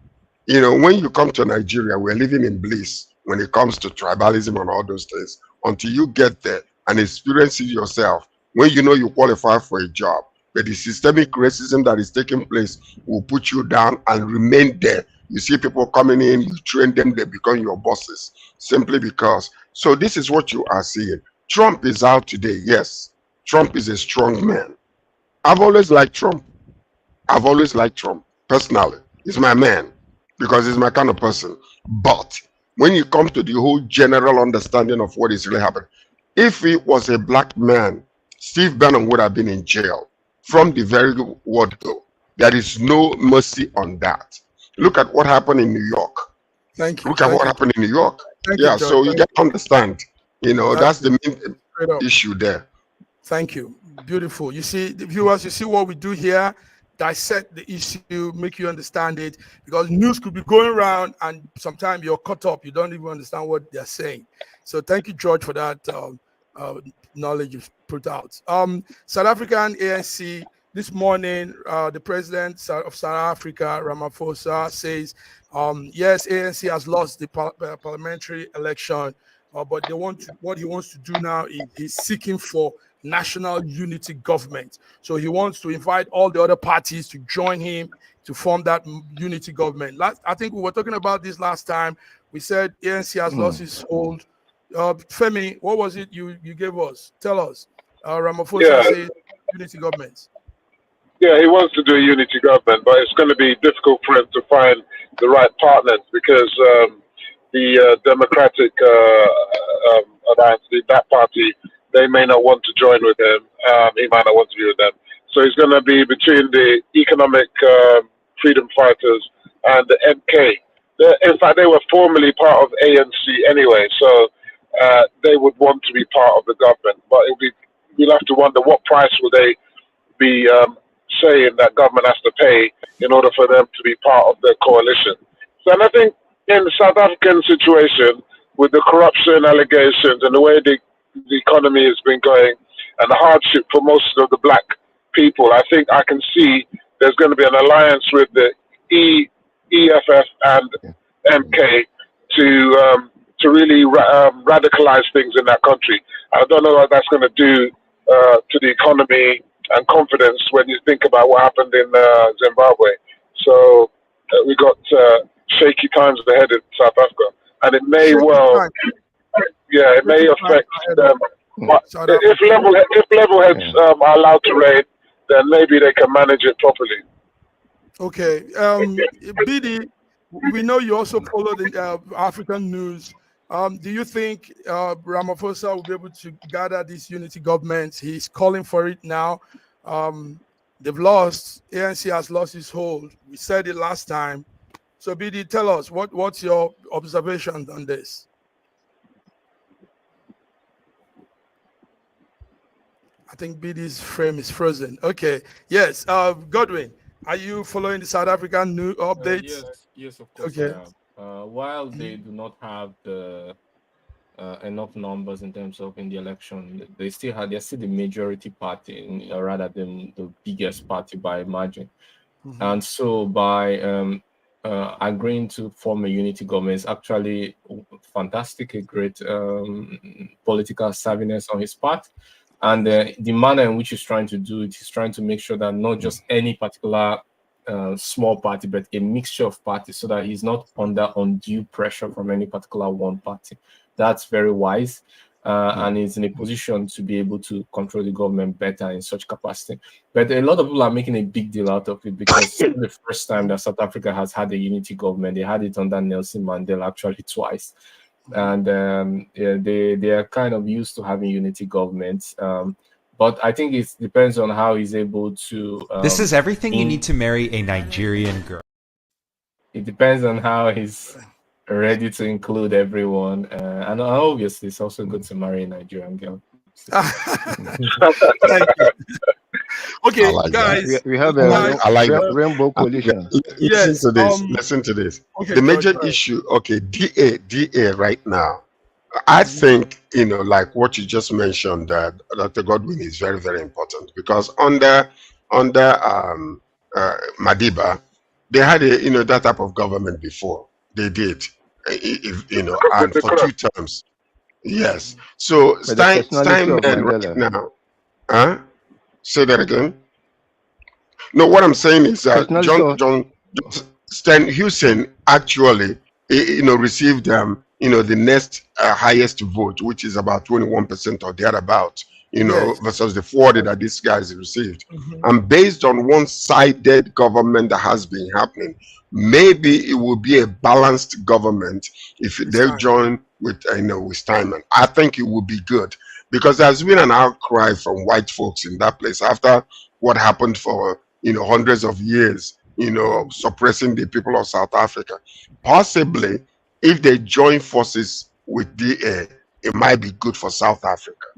You know, when you come to Nigeria, we're living in bliss when it comes to tribalism and all those things. Until you get there and experience it yourself, when you know you qualify for a job, but the systemic racism that is taking place will put you down and remain there. You see people coming in, you train them, they become your bosses simply because. So this is what you are seeing. Trump is out today. Yes, Trump is a strong man. I've always liked Trump. I've always liked Trump personally. He's my man because he's my kind of person. But when you come to the whole general understanding of what is really happening, if he was a black man, Steve Bannon would have been in jail from the very word go. There is no mercy on that. Look at what happened in New York. Thank you. Look at what happened in New York. Thank Yeah, you, George. so you got to understand, you know, that's the main issue there. Thank you. Beautiful. You see, the viewers, you see what we do here, dissect the issue, make you understand it, because news could be going around and sometimes you're caught up. You don't even understand what they're saying. So thank you, George, for that knowledge you've put out. South African ANC, this morning, the president of South Africa, Ramaphosa, says, yes, ANC has lost the parliamentary election, but what he wants to do now is he's seeking for national unity government. So he wants to invite all the other parties to join him to form that unity government. I think we were talking about this last time. We said ANC has lost its hold. Femi, what was it you gave us? Tell us. Ramaphosa says unity government. Yeah, he wants to do a unity government, but it's going to be difficult for him to find the right partners because the Democratic Alliance, that party, they may not want to join with him. He might not want to be with them. So he's going to be between the economic freedom fighters and the MK. In fact, they were formerly part of ANC anyway, so they would want to be part of the government. But we'll have to wonder what price will they be saying that government has to pay in order for them to be part of the coalition. So, and I think in the South African situation, with the corruption allegations and the way the economy has been going and the hardship for most of the black people, I think I can see there's going to be an alliance with the EFF and MK to really radicalize things in that country. I don't know what that's going to do to the economy and confidence when you think about what happened in Zimbabwe. So we got shaky times ahead in South Africa, and it may it may affect them. But if level heads are allowed to reign, then maybe they can manage it properly. Okay, BD, we know you also follow the African news. Do you think Ramaphosa will be able to gather this unity government? He's calling for it now. They've lost. ANC has lost its hold. We said it last time. So, BD, tell us what's your observation on this? I think BD's frame is frozen. Okay. Yes. Godwin, are you following the South African news updates? Yes, of course. Okay. I am. While they do not have the enough numbers in terms of in the election. They're still the majority party, rather than the biggest party by margin. And so by agreeing to form a unity government is actually fantastic, a great political savviness on his part. And the manner in which he's trying to do it, he's trying to make sure that not just any particular small party, but a mixture of parties, so that he's not under undue pressure from any particular one party. That's very wise. And is in a position to be able to control the government better in such capacity. But a lot of people are making a big deal out of it, because it's the first time that South Africa has had a unity government. They had it under Nelson Mandela actually twice. And they are kind of used to having unity governments. But I think it depends on how he's able to... this is everything you need to marry a Nigerian girl. It depends on how he's ready to include everyone, and obviously it's also good to marry a Nigerian girl. Okay, like guys, we have I like that. rainbow coalition. Listen to this. Listen to this. Okay, The major issue, okay, DA right now. I think, like what you just mentioned, that Dr. Godwin is very, very important, because under Madiba, they had that type of government before. They did, and for 2 terms. Yes. So Steinman right now, huh? Say that again. No, what I'm saying is that John Steinhuisen actually, received the next highest vote, which is about 21% or thereabout, versus the 40 that this guy has received. And based on one-sided government that has been happening, maybe it will be a balanced government if they join with with Steinman. I think it would be good, because there's been an outcry from white folks in that place after what happened for hundreds of years, suppressing the people of South Africa. Possibly, if they join forces with DA, it might be good for South Africa.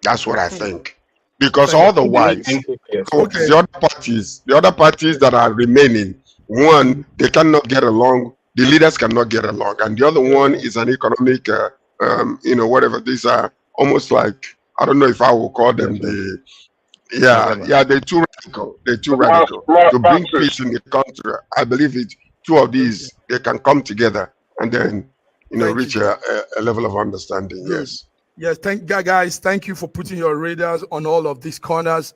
That's what I think. Because otherwise, the other parties that are remaining, one, they cannot get along, the leaders cannot get along, and the other one is an economic, whatever. These are almost like, I don't know if I will call them they're too radical. They're too radical to bring peace in the country. I believe two of these, they can come together and then reach a level of understanding. Yes, guys, thank you for putting your radars on all of these corners.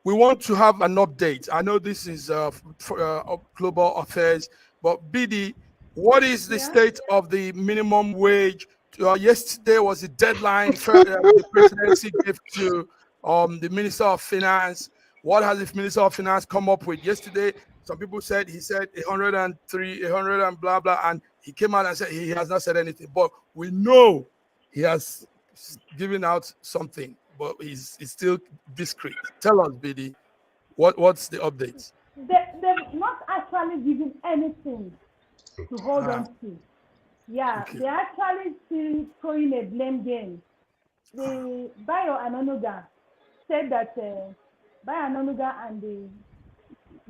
We want to have an update. I know this is global affairs, but BD, what is the state of the minimum wage? Yesterday was the deadline the presidency gave to the Minister of Finance. What has the Minister of Finance come up with yesterday? Some people said he said 103, 100 and blah, blah, and he came out and said he has not said anything. But we know he has given out something, but he's still discreet. Tell us, BD, what's the update? They've not actually given anything to hold on to. Yeah, okay. They're actually still throwing a blame game. The Bayo Anonuga said that Bayo Anonuga and the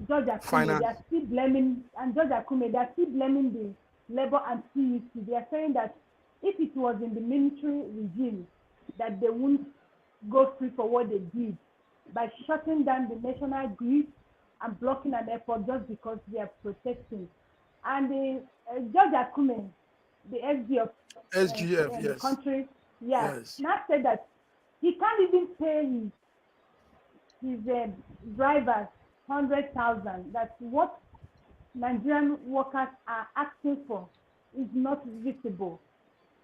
George Akume, they are still blaming, and George Akume, they are still blaming the Labour and CUC. They are saying that if it was in the military regime, that they wouldn't go free for what they did by shutting down the national grid and blocking an airport just because they are protesting. And the George Akume, the SG of SGF, the country, now said that he can't even pay his drivers 100,000. That's what Nigerian workers are asking for is not visible.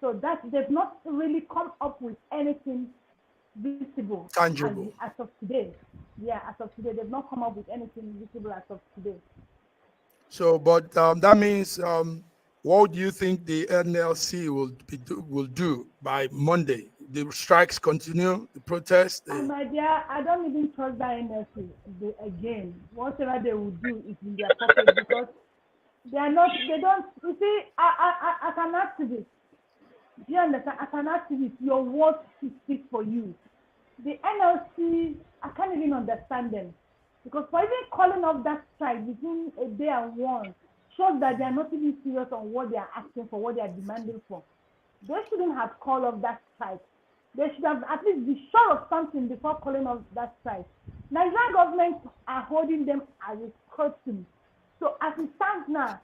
So that they've not really come up with anything visible, tangible as of today. Yeah, as of today, they've not come up with anything visible as of today. So, but that means, what do you think the NLC will do by Monday? The strikes continue, the protests. My dear, I don't even trust the NLC again. Whatever they will do is in their pocket, because they are not. They don't. You see, as an activist, do you understand? As an activist, your words speak for you. The NLC, I can't even understand them, because for even calling off that strike between a day and one shows that they are not even serious on what they are asking for, what they are demanding for. They shouldn't have called off that strike. They should have at least be sure of something before calling off that strike. Nigerian government are holding them as a courtroom. So as it stands now,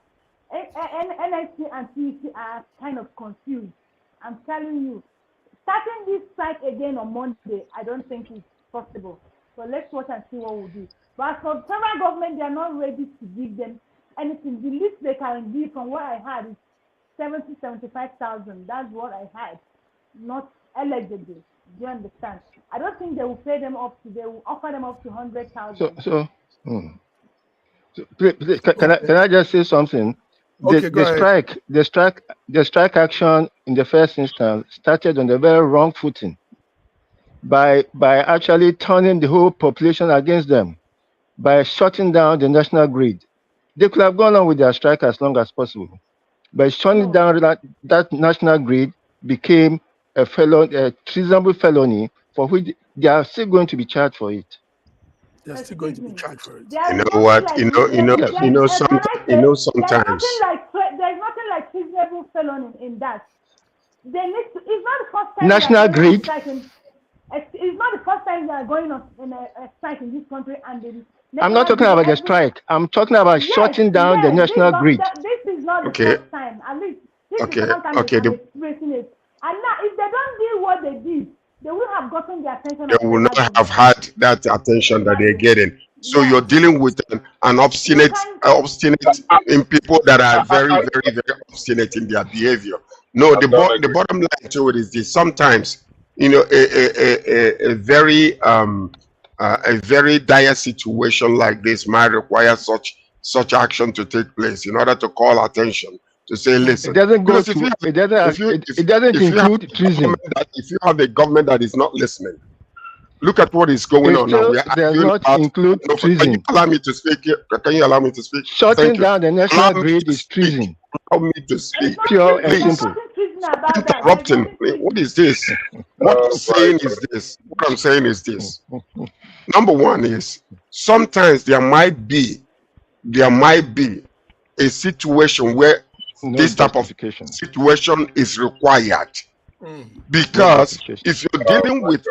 NSC and TEC are kind of confused. I'm telling you, starting this strike again on Monday, I don't think it's possible. So let's watch and see what we'll do. But for federal government, they are not ready to give them anything. The least they can give, from what I heard, is 75,000. That's what I heard. Not eligible. Do you understand? I don't think they will pay them up to. They will offer them up to 100,000. So please, can I just say something? The strike action in the first instance started on the very wrong footing by actually turning the whole population against them, by shutting down the national grid. They could have gone on with their strike as long as possible, but shutting down that national grid became a treasonable felony for which they are still going to be charged for it. They're still going to be charged for it. You know what? Sometimes. There's nothing like treasonable felony in that. They need to. It's not the first time. National grid. It's not the first time they are going on a strike in this country, and I'm not talking about the strike. I'm talking about shutting down the national grid. This is not the first time. At least this is the second time they're expressing it. And now, if they don't do what they did, they will have gotten the attention. They will not have had that attention that they're getting. So you're dealing with an obstinate in people that are very, very, very obstinate in their behavior. No, the bottom line to it is this: sometimes, a very dire situation like this might require such action to take place in order to call attention. To say, listen, it doesn't go to, it doesn't include treason. If you have a government that is not listening, look at what is going on now. Does not include treason. Can you allow me to speak? Can you allow me to speak? Shutting down the national grid is treason. Allow me to speak. Pure and simple. Interrupting. What is this? What I'm saying is this. Number one is sometimes there might be a situation where this type of situation is required, because if you're dealing with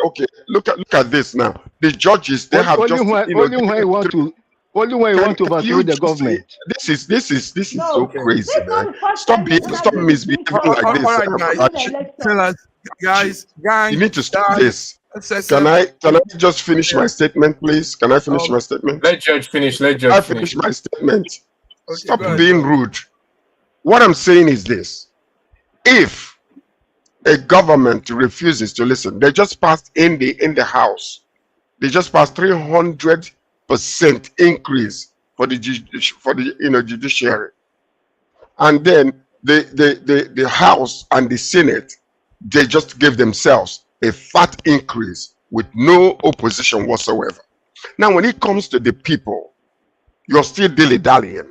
look at this now, the judges only when you want to overthrow the government. This is so crazy, man. Stop misbehaving like this. Guys, you need to stop this. Can I just finish my statement, please? Can I finish my statement? Let Judge finish. Finish my statement. Stop being rude. What I'm saying is this: if a government refuses to listen, they just passed in the House. They just passed 300% increase for the judiciary, and then the House and the Senate, they just gave themselves a fat increase with no opposition whatsoever. Now, when it comes to the people, you're still dilly-dallying.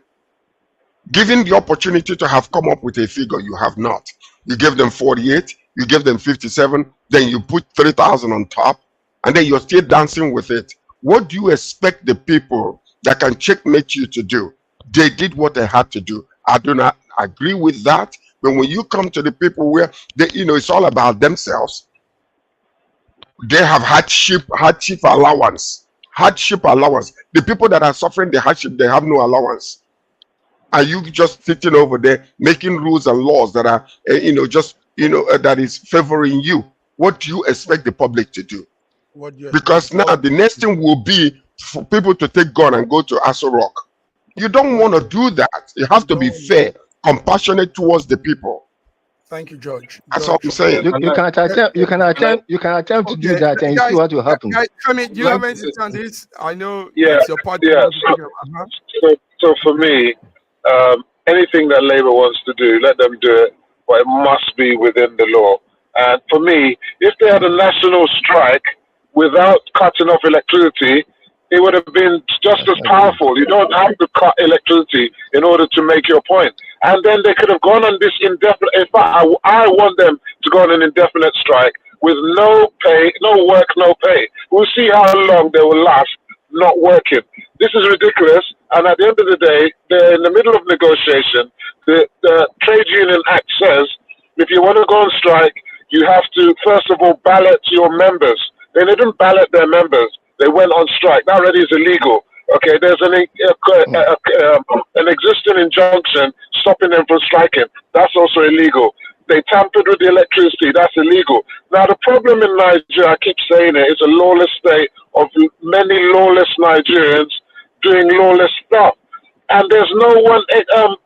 Given the opportunity to have come up with a figure, you have not. You give them 48, you give them 57, then you put 3,000 on top, and then you're still dancing with it. What do you expect the people that can checkmate you to do? They did what they had to do. I do not agree with that. But when you come to the people where it's all about themselves, they have hardship allowance. The people that are suffering the hardship, they have no allowance. Are you just sitting over there making rules and laws that are, that is favoring you? What do you expect the public to do? Because now the next thing will be for people to take gun and go to Aso Rock. You don't want to do that. You have to be fair, compassionate towards the people. Thank you, Judge. That's all I'm saying. You can attempt to do that and see what will happen. Guys, do you have anything on this? I know it's your part. So for me, anything that Labour wants to do, let them do it, but it must be within the law. And for me, if they had a national strike without cutting off electricity, it would have been just as powerful. You don't have to cut electricity in order to make your point. And then they could have gone on this indefinite. In fact, I want them to go on an indefinite strike with no pay, no work, no pay. We'll see how long they will last not working. This is ridiculous. And at the end of the day, they're in the middle of negotiation. The Trade Union Act says if you you want to go on strike, you have to, first of all, ballot your members. They didn't ballot their members. They went on strike. That already is illegal. Okay, there's an existing injunction stopping them from striking. That's also illegal. They tampered with the electricity. That's illegal. Now, the problem in Nigeria, I keep saying it, it's a lawless state of many lawless Nigerians doing lawless stuff. And there's no one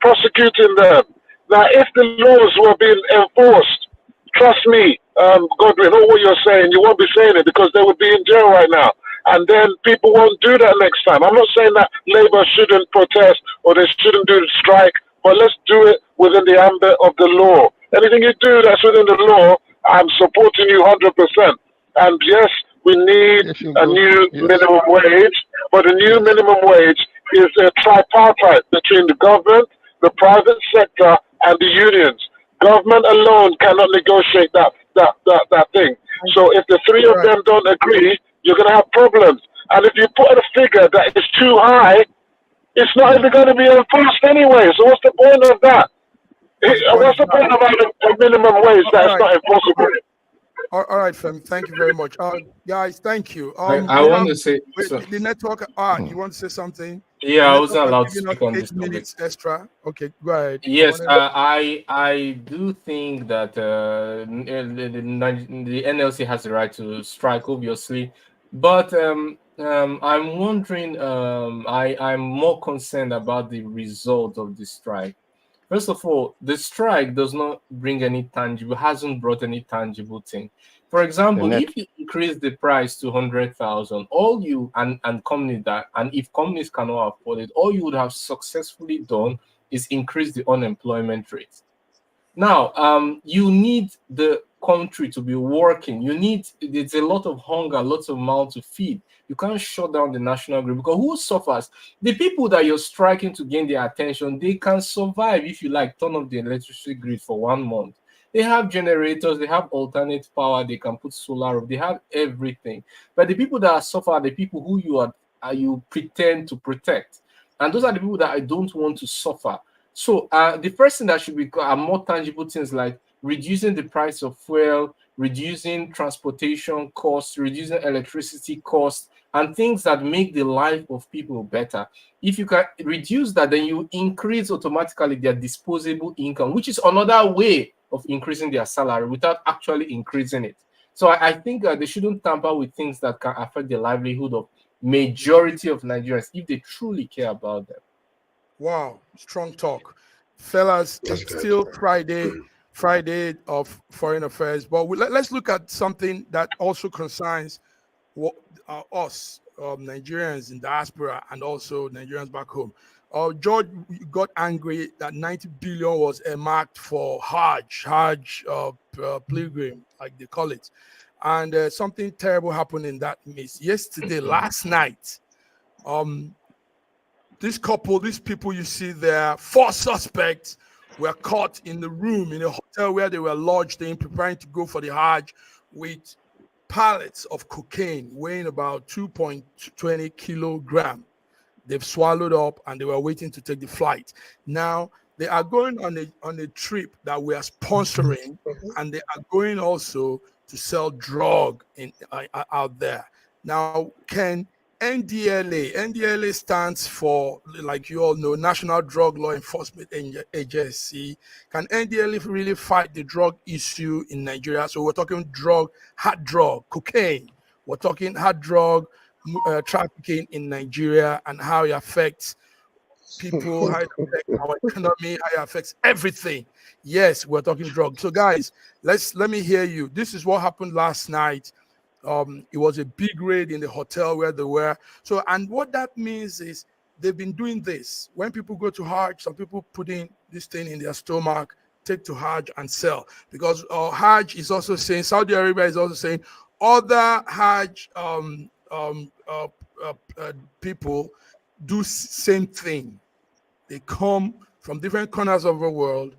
prosecuting them. Now, if the laws were being enforced, trust me, Godwin, know what you're saying, you won't be saying it because they would be in jail right now. And then people won't do that next time. I'm not saying that Labour shouldn't protest or they shouldn't do the strike, but let's do it within the ambit of the law. Anything you do that's within the law, I'm supporting you 100%. And yes, we need a new minimum wage, but a new minimum wage is a tripartite between the government, the private sector, and the unions. Government alone cannot negotiate that thing. So if the three of them don't agree, you're going to have problems. And if you put a figure that is too high, it's not even going to be enforced anyway. So what's the point of that? What's the point of a minimum wage that's not enforceable? All right, Fem. Thank you very much. Guys, thank you. I want to say the network. You want to say something? Yeah, I wasn't allowed to speak on this topic. Minutes extra. Okay, go ahead. Yes, I do think that the NLC has the right to strike, obviously, but I'm wondering. I'm more concerned about the result of the strike. First of all, the strike does not bring any tangible, hasn't brought any tangible thing. For example, if you increase the price to 100,000, all you and companies that, and if companies cannot afford it, all you would have successfully done is increase the unemployment rate. Now, you need the country to be working. There's a lot of hunger, lots of mouths to feed. You can't shut down the national grid because who suffers? The people that you're striking to gain their attention, they can survive if you turn off the electricity grid for 1 month. They have generators, they have alternate power, they can put solar up, they have everything. But the people that suffer are the people who you pretend to protect. And those are the people that I don't want to suffer. So the first thing that should be more tangible things like reducing the price of fuel, reducing transportation costs, reducing electricity costs, and things that make the life of people better. If you can reduce that, then you increase automatically their disposable income, which is another way of increasing their salary without actually increasing it. So I think they shouldn't tamper with things that can affect the livelihood of majority of Nigerians if they truly care about them. Wow, strong talk. Fellas, it's still Friday of Foreign Affairs, but let's look at something that also concerns us, Nigerians in diaspora and also Nigerians back home. George got angry that 90 billion was earmarked for Hajj pilgrim, like they call it. And something terrible happened in that midst. Yesterday, last night, these people you see there, 4 suspects were caught in the room in a hotel where they were lodged in, preparing to go for the Hajj with pallets of cocaine weighing about 2.20 kilograms. They've swallowed up and they were waiting to take the flight. Now they are going on a trip that we are sponsoring, and they are going also to sell drug out there. Now, can NDLA stands for, like you all know, National Drug Law Enforcement Agency. Can NDLA really fight the drug issue in Nigeria? So we're talking hard drug, cocaine. We're talking hard drug trafficking in Nigeria and how it affects people, how it affects our economy, how it affects everything. Yes, we're talking drugs. So guys, let me hear you. This is what happened last night. It was a big raid in the hotel where they were. So, and what that means is they've been doing this. When people go to Hajj, some people put in this thing in their stomach, take to Hajj and sell. Because Hajj is also saying, Saudi Arabia is also saying, other Hajj people do same thing. They come from different corners of the world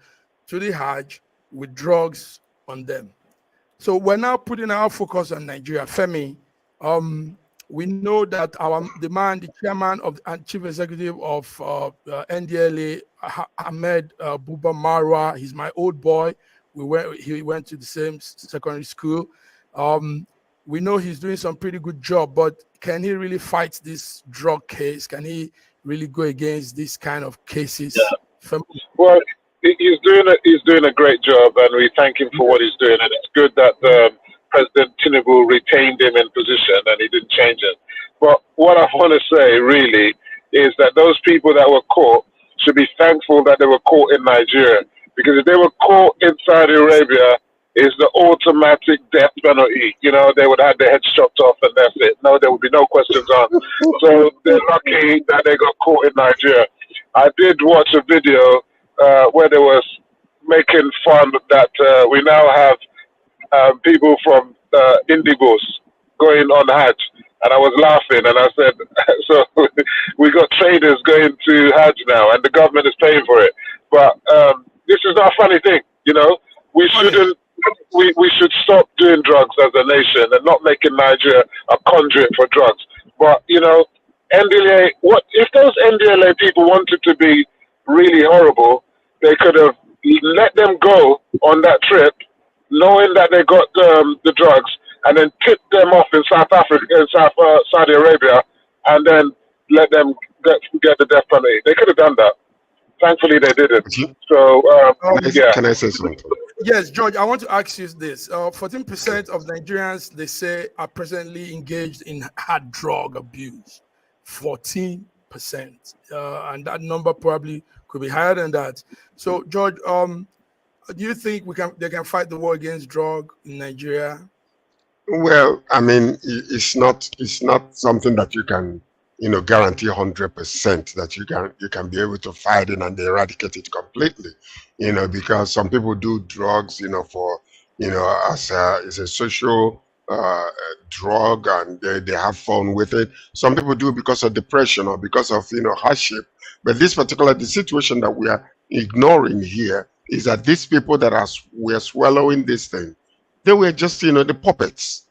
to the Hajj with drugs on them. So we're now putting our focus on Nigeria. Femi, we know that the chairman and chief executive of NDLA, Ahmed Buba Marwa, he's my old boy. He went to the same secondary school. We know he's doing some pretty good job, but can he really fight this drug case? Can he really go against these kind of cases? Yeah. Well, he's doing a great job, and we thank him for what he's doing. And it's good that President Tinubu retained him in position and he didn't change it. But what I want to say really is that those people that were caught should be thankful that they were caught in Nigeria, because if they were caught in Saudi Arabia, it's the automatic death penalty. You know, they would have their heads chopped off and that's it. No, there would be no questions asked. So they're lucky that they got caught in Nigeria. I did watch a video where they was making fun that we now have people from Indigos going on Hajj. And I was laughing and I said, so we got traders going to Hajj now and the government is paying for it. But this is not a funny thing, you know. We shouldn't. We should stop doing drugs as a nation and not making Nigeria a conduit for drugs. But, you know, NDLA, if those NDLA people wanted to be really horrible, they could have let them go on that trip, knowing that they got the drugs, and then tipped them off in South Africa, in Saudi Arabia, and then let them get the death penalty. They could have done that. Thankfully, they didn't. So, yeah. Can I say something? Yes, George, I want to ask you this. 14% of Nigerians, they say, are presently engaged in hard drug abuse. 14%. And that number probably could be higher than that. So, George, do you think they can fight the war against drug in Nigeria? Well, I mean, it's not something that you can, you know, guarantee 100% that you can be able to fight it and eradicate it completely, you know, because some people do drugs, you know, for, you know, as it's a social drug and they have fun with it. Some people do because of depression or because of, you know, hardship. But the situation that we are ignoring here is that these people that were swallowing this thing, they were just, you know, the puppets.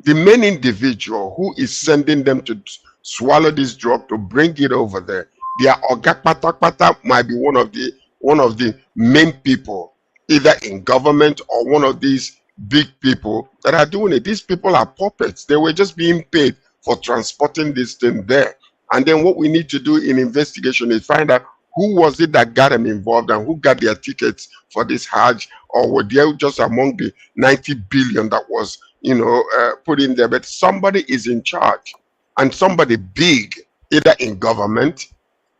The main individual who is sending them to swallow this drug to bring it over there, their Oga Pata might be one of the main people, either in government or one of these big people that are doing it. These people are puppets. They were just being paid for transporting this thing there. And then what we need to do in investigation is find out who was it that got them involved and who got their tickets for this Hajj, or were they just among the 90 billion that was, you know, put in there. But somebody is in charge, and somebody big, either in government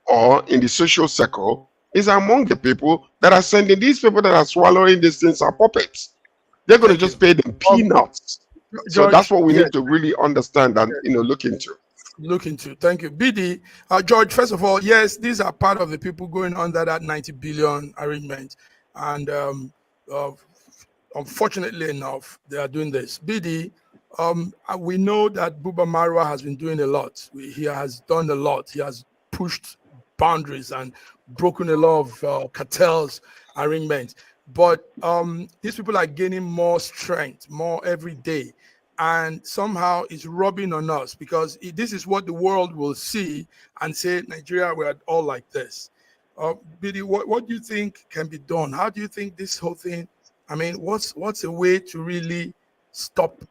or in the social circle, is among the people that are sending these people that are swallowing these things are puppets. They're going to just pay them peanuts. So that's what we need to really understand and, you know, look into. Thank you. BD, George, first of all, yes, these are part of the people going under that 90 billion arrangement. And unfortunately enough, they are doing this. BD, we know that Buba Marwa has been doing a lot. He has done a lot. He has pushed boundaries and broken a lot of cartels arrangements. But these people are gaining more strength, more every day. And somehow it's rubbing on us because this is what the world will see and say, Nigeria, we're all like this. Bidi, what do you think can be done? How do you think this whole thing, I mean, what's a way to really stop,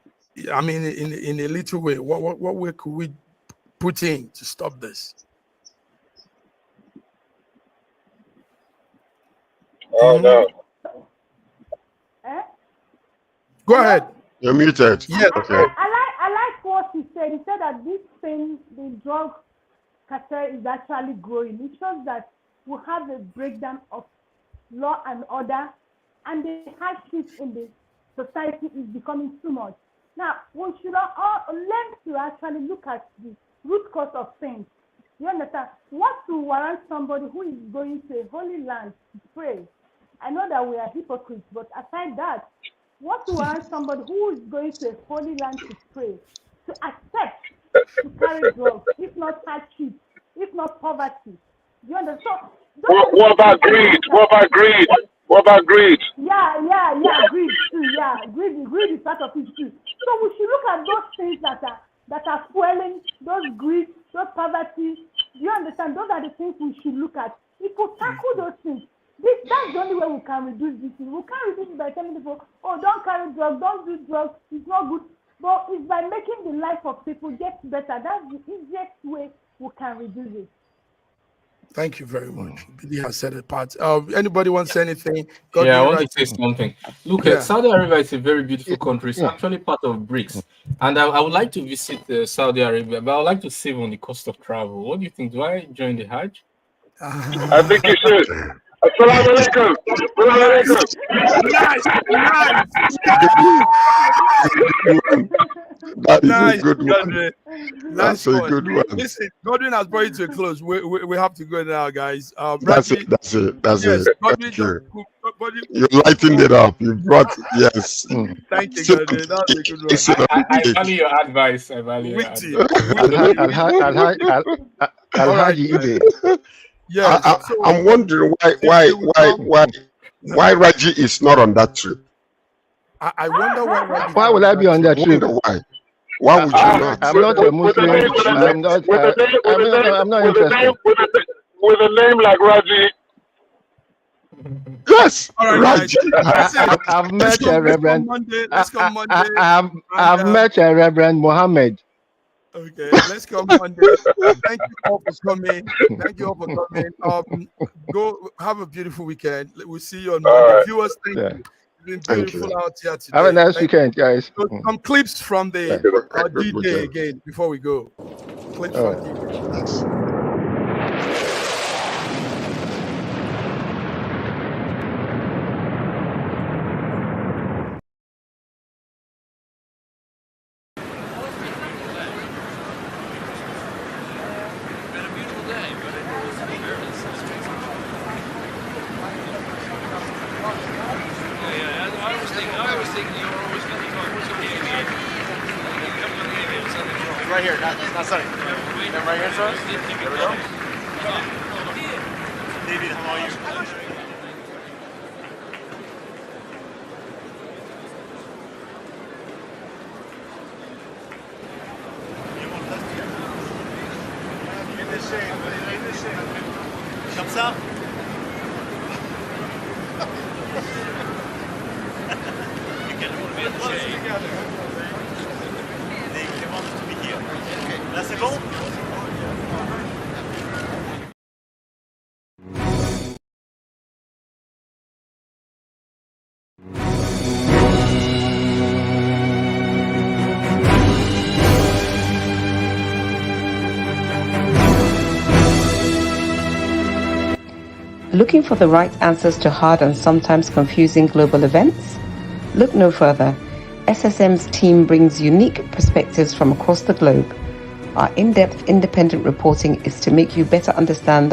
I mean, in a little way, what way could we put in to stop this? Oh, no. Go ahead. You're muted. Yeah. Okay. I like what he said. He said that this thing, the drug cartel, is actually growing. It shows that we have a breakdown of law and order, and the hardship in the society is becoming too much. Now, we should all learn to actually look at the root cause of things. You understand? What to warrant somebody who is going to a holy land to pray? I know that we are hypocrites, but aside that, what to warrant somebody who is going to a holy land to pray, to accept to carry drugs, if not hardship, if not poverty? Do you understand? What about greed? What about greed? What about greed? Yeah, greed too. Yeah, greed is part of it too. So we should look at those things that are fueling those greed, those poverty. Do you understand? Those are the things we should look at. If we tackle those things, this That's the only way we can reduce this thing. We can't reduce it by telling people, oh, don't carry drugs, don't do drugs, it's not good. But it's by making the life of people get better. That's the easiest way we can reduce it. Thank you very much. Billy has said it part. Anybody wants to say anything? Yeah, I want to say something. Look, Saudi Arabia is a very beautiful country. It's actually part of BRICS. And I would like to visit Saudi Arabia, but I would like to save on the cost of travel. What do you think? Do I join the Hajj? I think you should. Assalamu alaikum. That is Nice. a good one. Godwin. That's a good one. Listen, Godwin has brought it to a close. We have to go now, guys. That's it. That's it. That's yes, it. Godwin Thank you. Godwin, You lightened it up. You brought yes. thank you, Sit Godwin. That was a good one. sit on I it. value your advice. I value your Witty. advice. Alhaji Ibe. Yes. I'm wondering why Raji is not on that trip. I wonder why Raji. Why would I be on that trip? Why would you not? I'm not a Muslim. I'm not interested. With a name like Raji. Yes, All right, Raji. I've met a Reverend. Let's come Monday. I've met a Reverend Mohammed. Okay, let's come Monday. Thank you all for coming. Thank you all for coming. Go have a beautiful weekend. We'll see you on Monday. Viewers, thank you. It's been beautiful out here today. Have a nice weekend, guys. So some clips from the DJ again before we go. Clips from DJ. Right here, not sunny. Right here, sir. There we go. David, how are you? Comme ça. Là, c'est bon? Looking for the right answers to hard and sometimes confusing global events? Look no further. SSM's team brings unique perspectives from across the globe. Our in-depth independent reporting is to make you better understand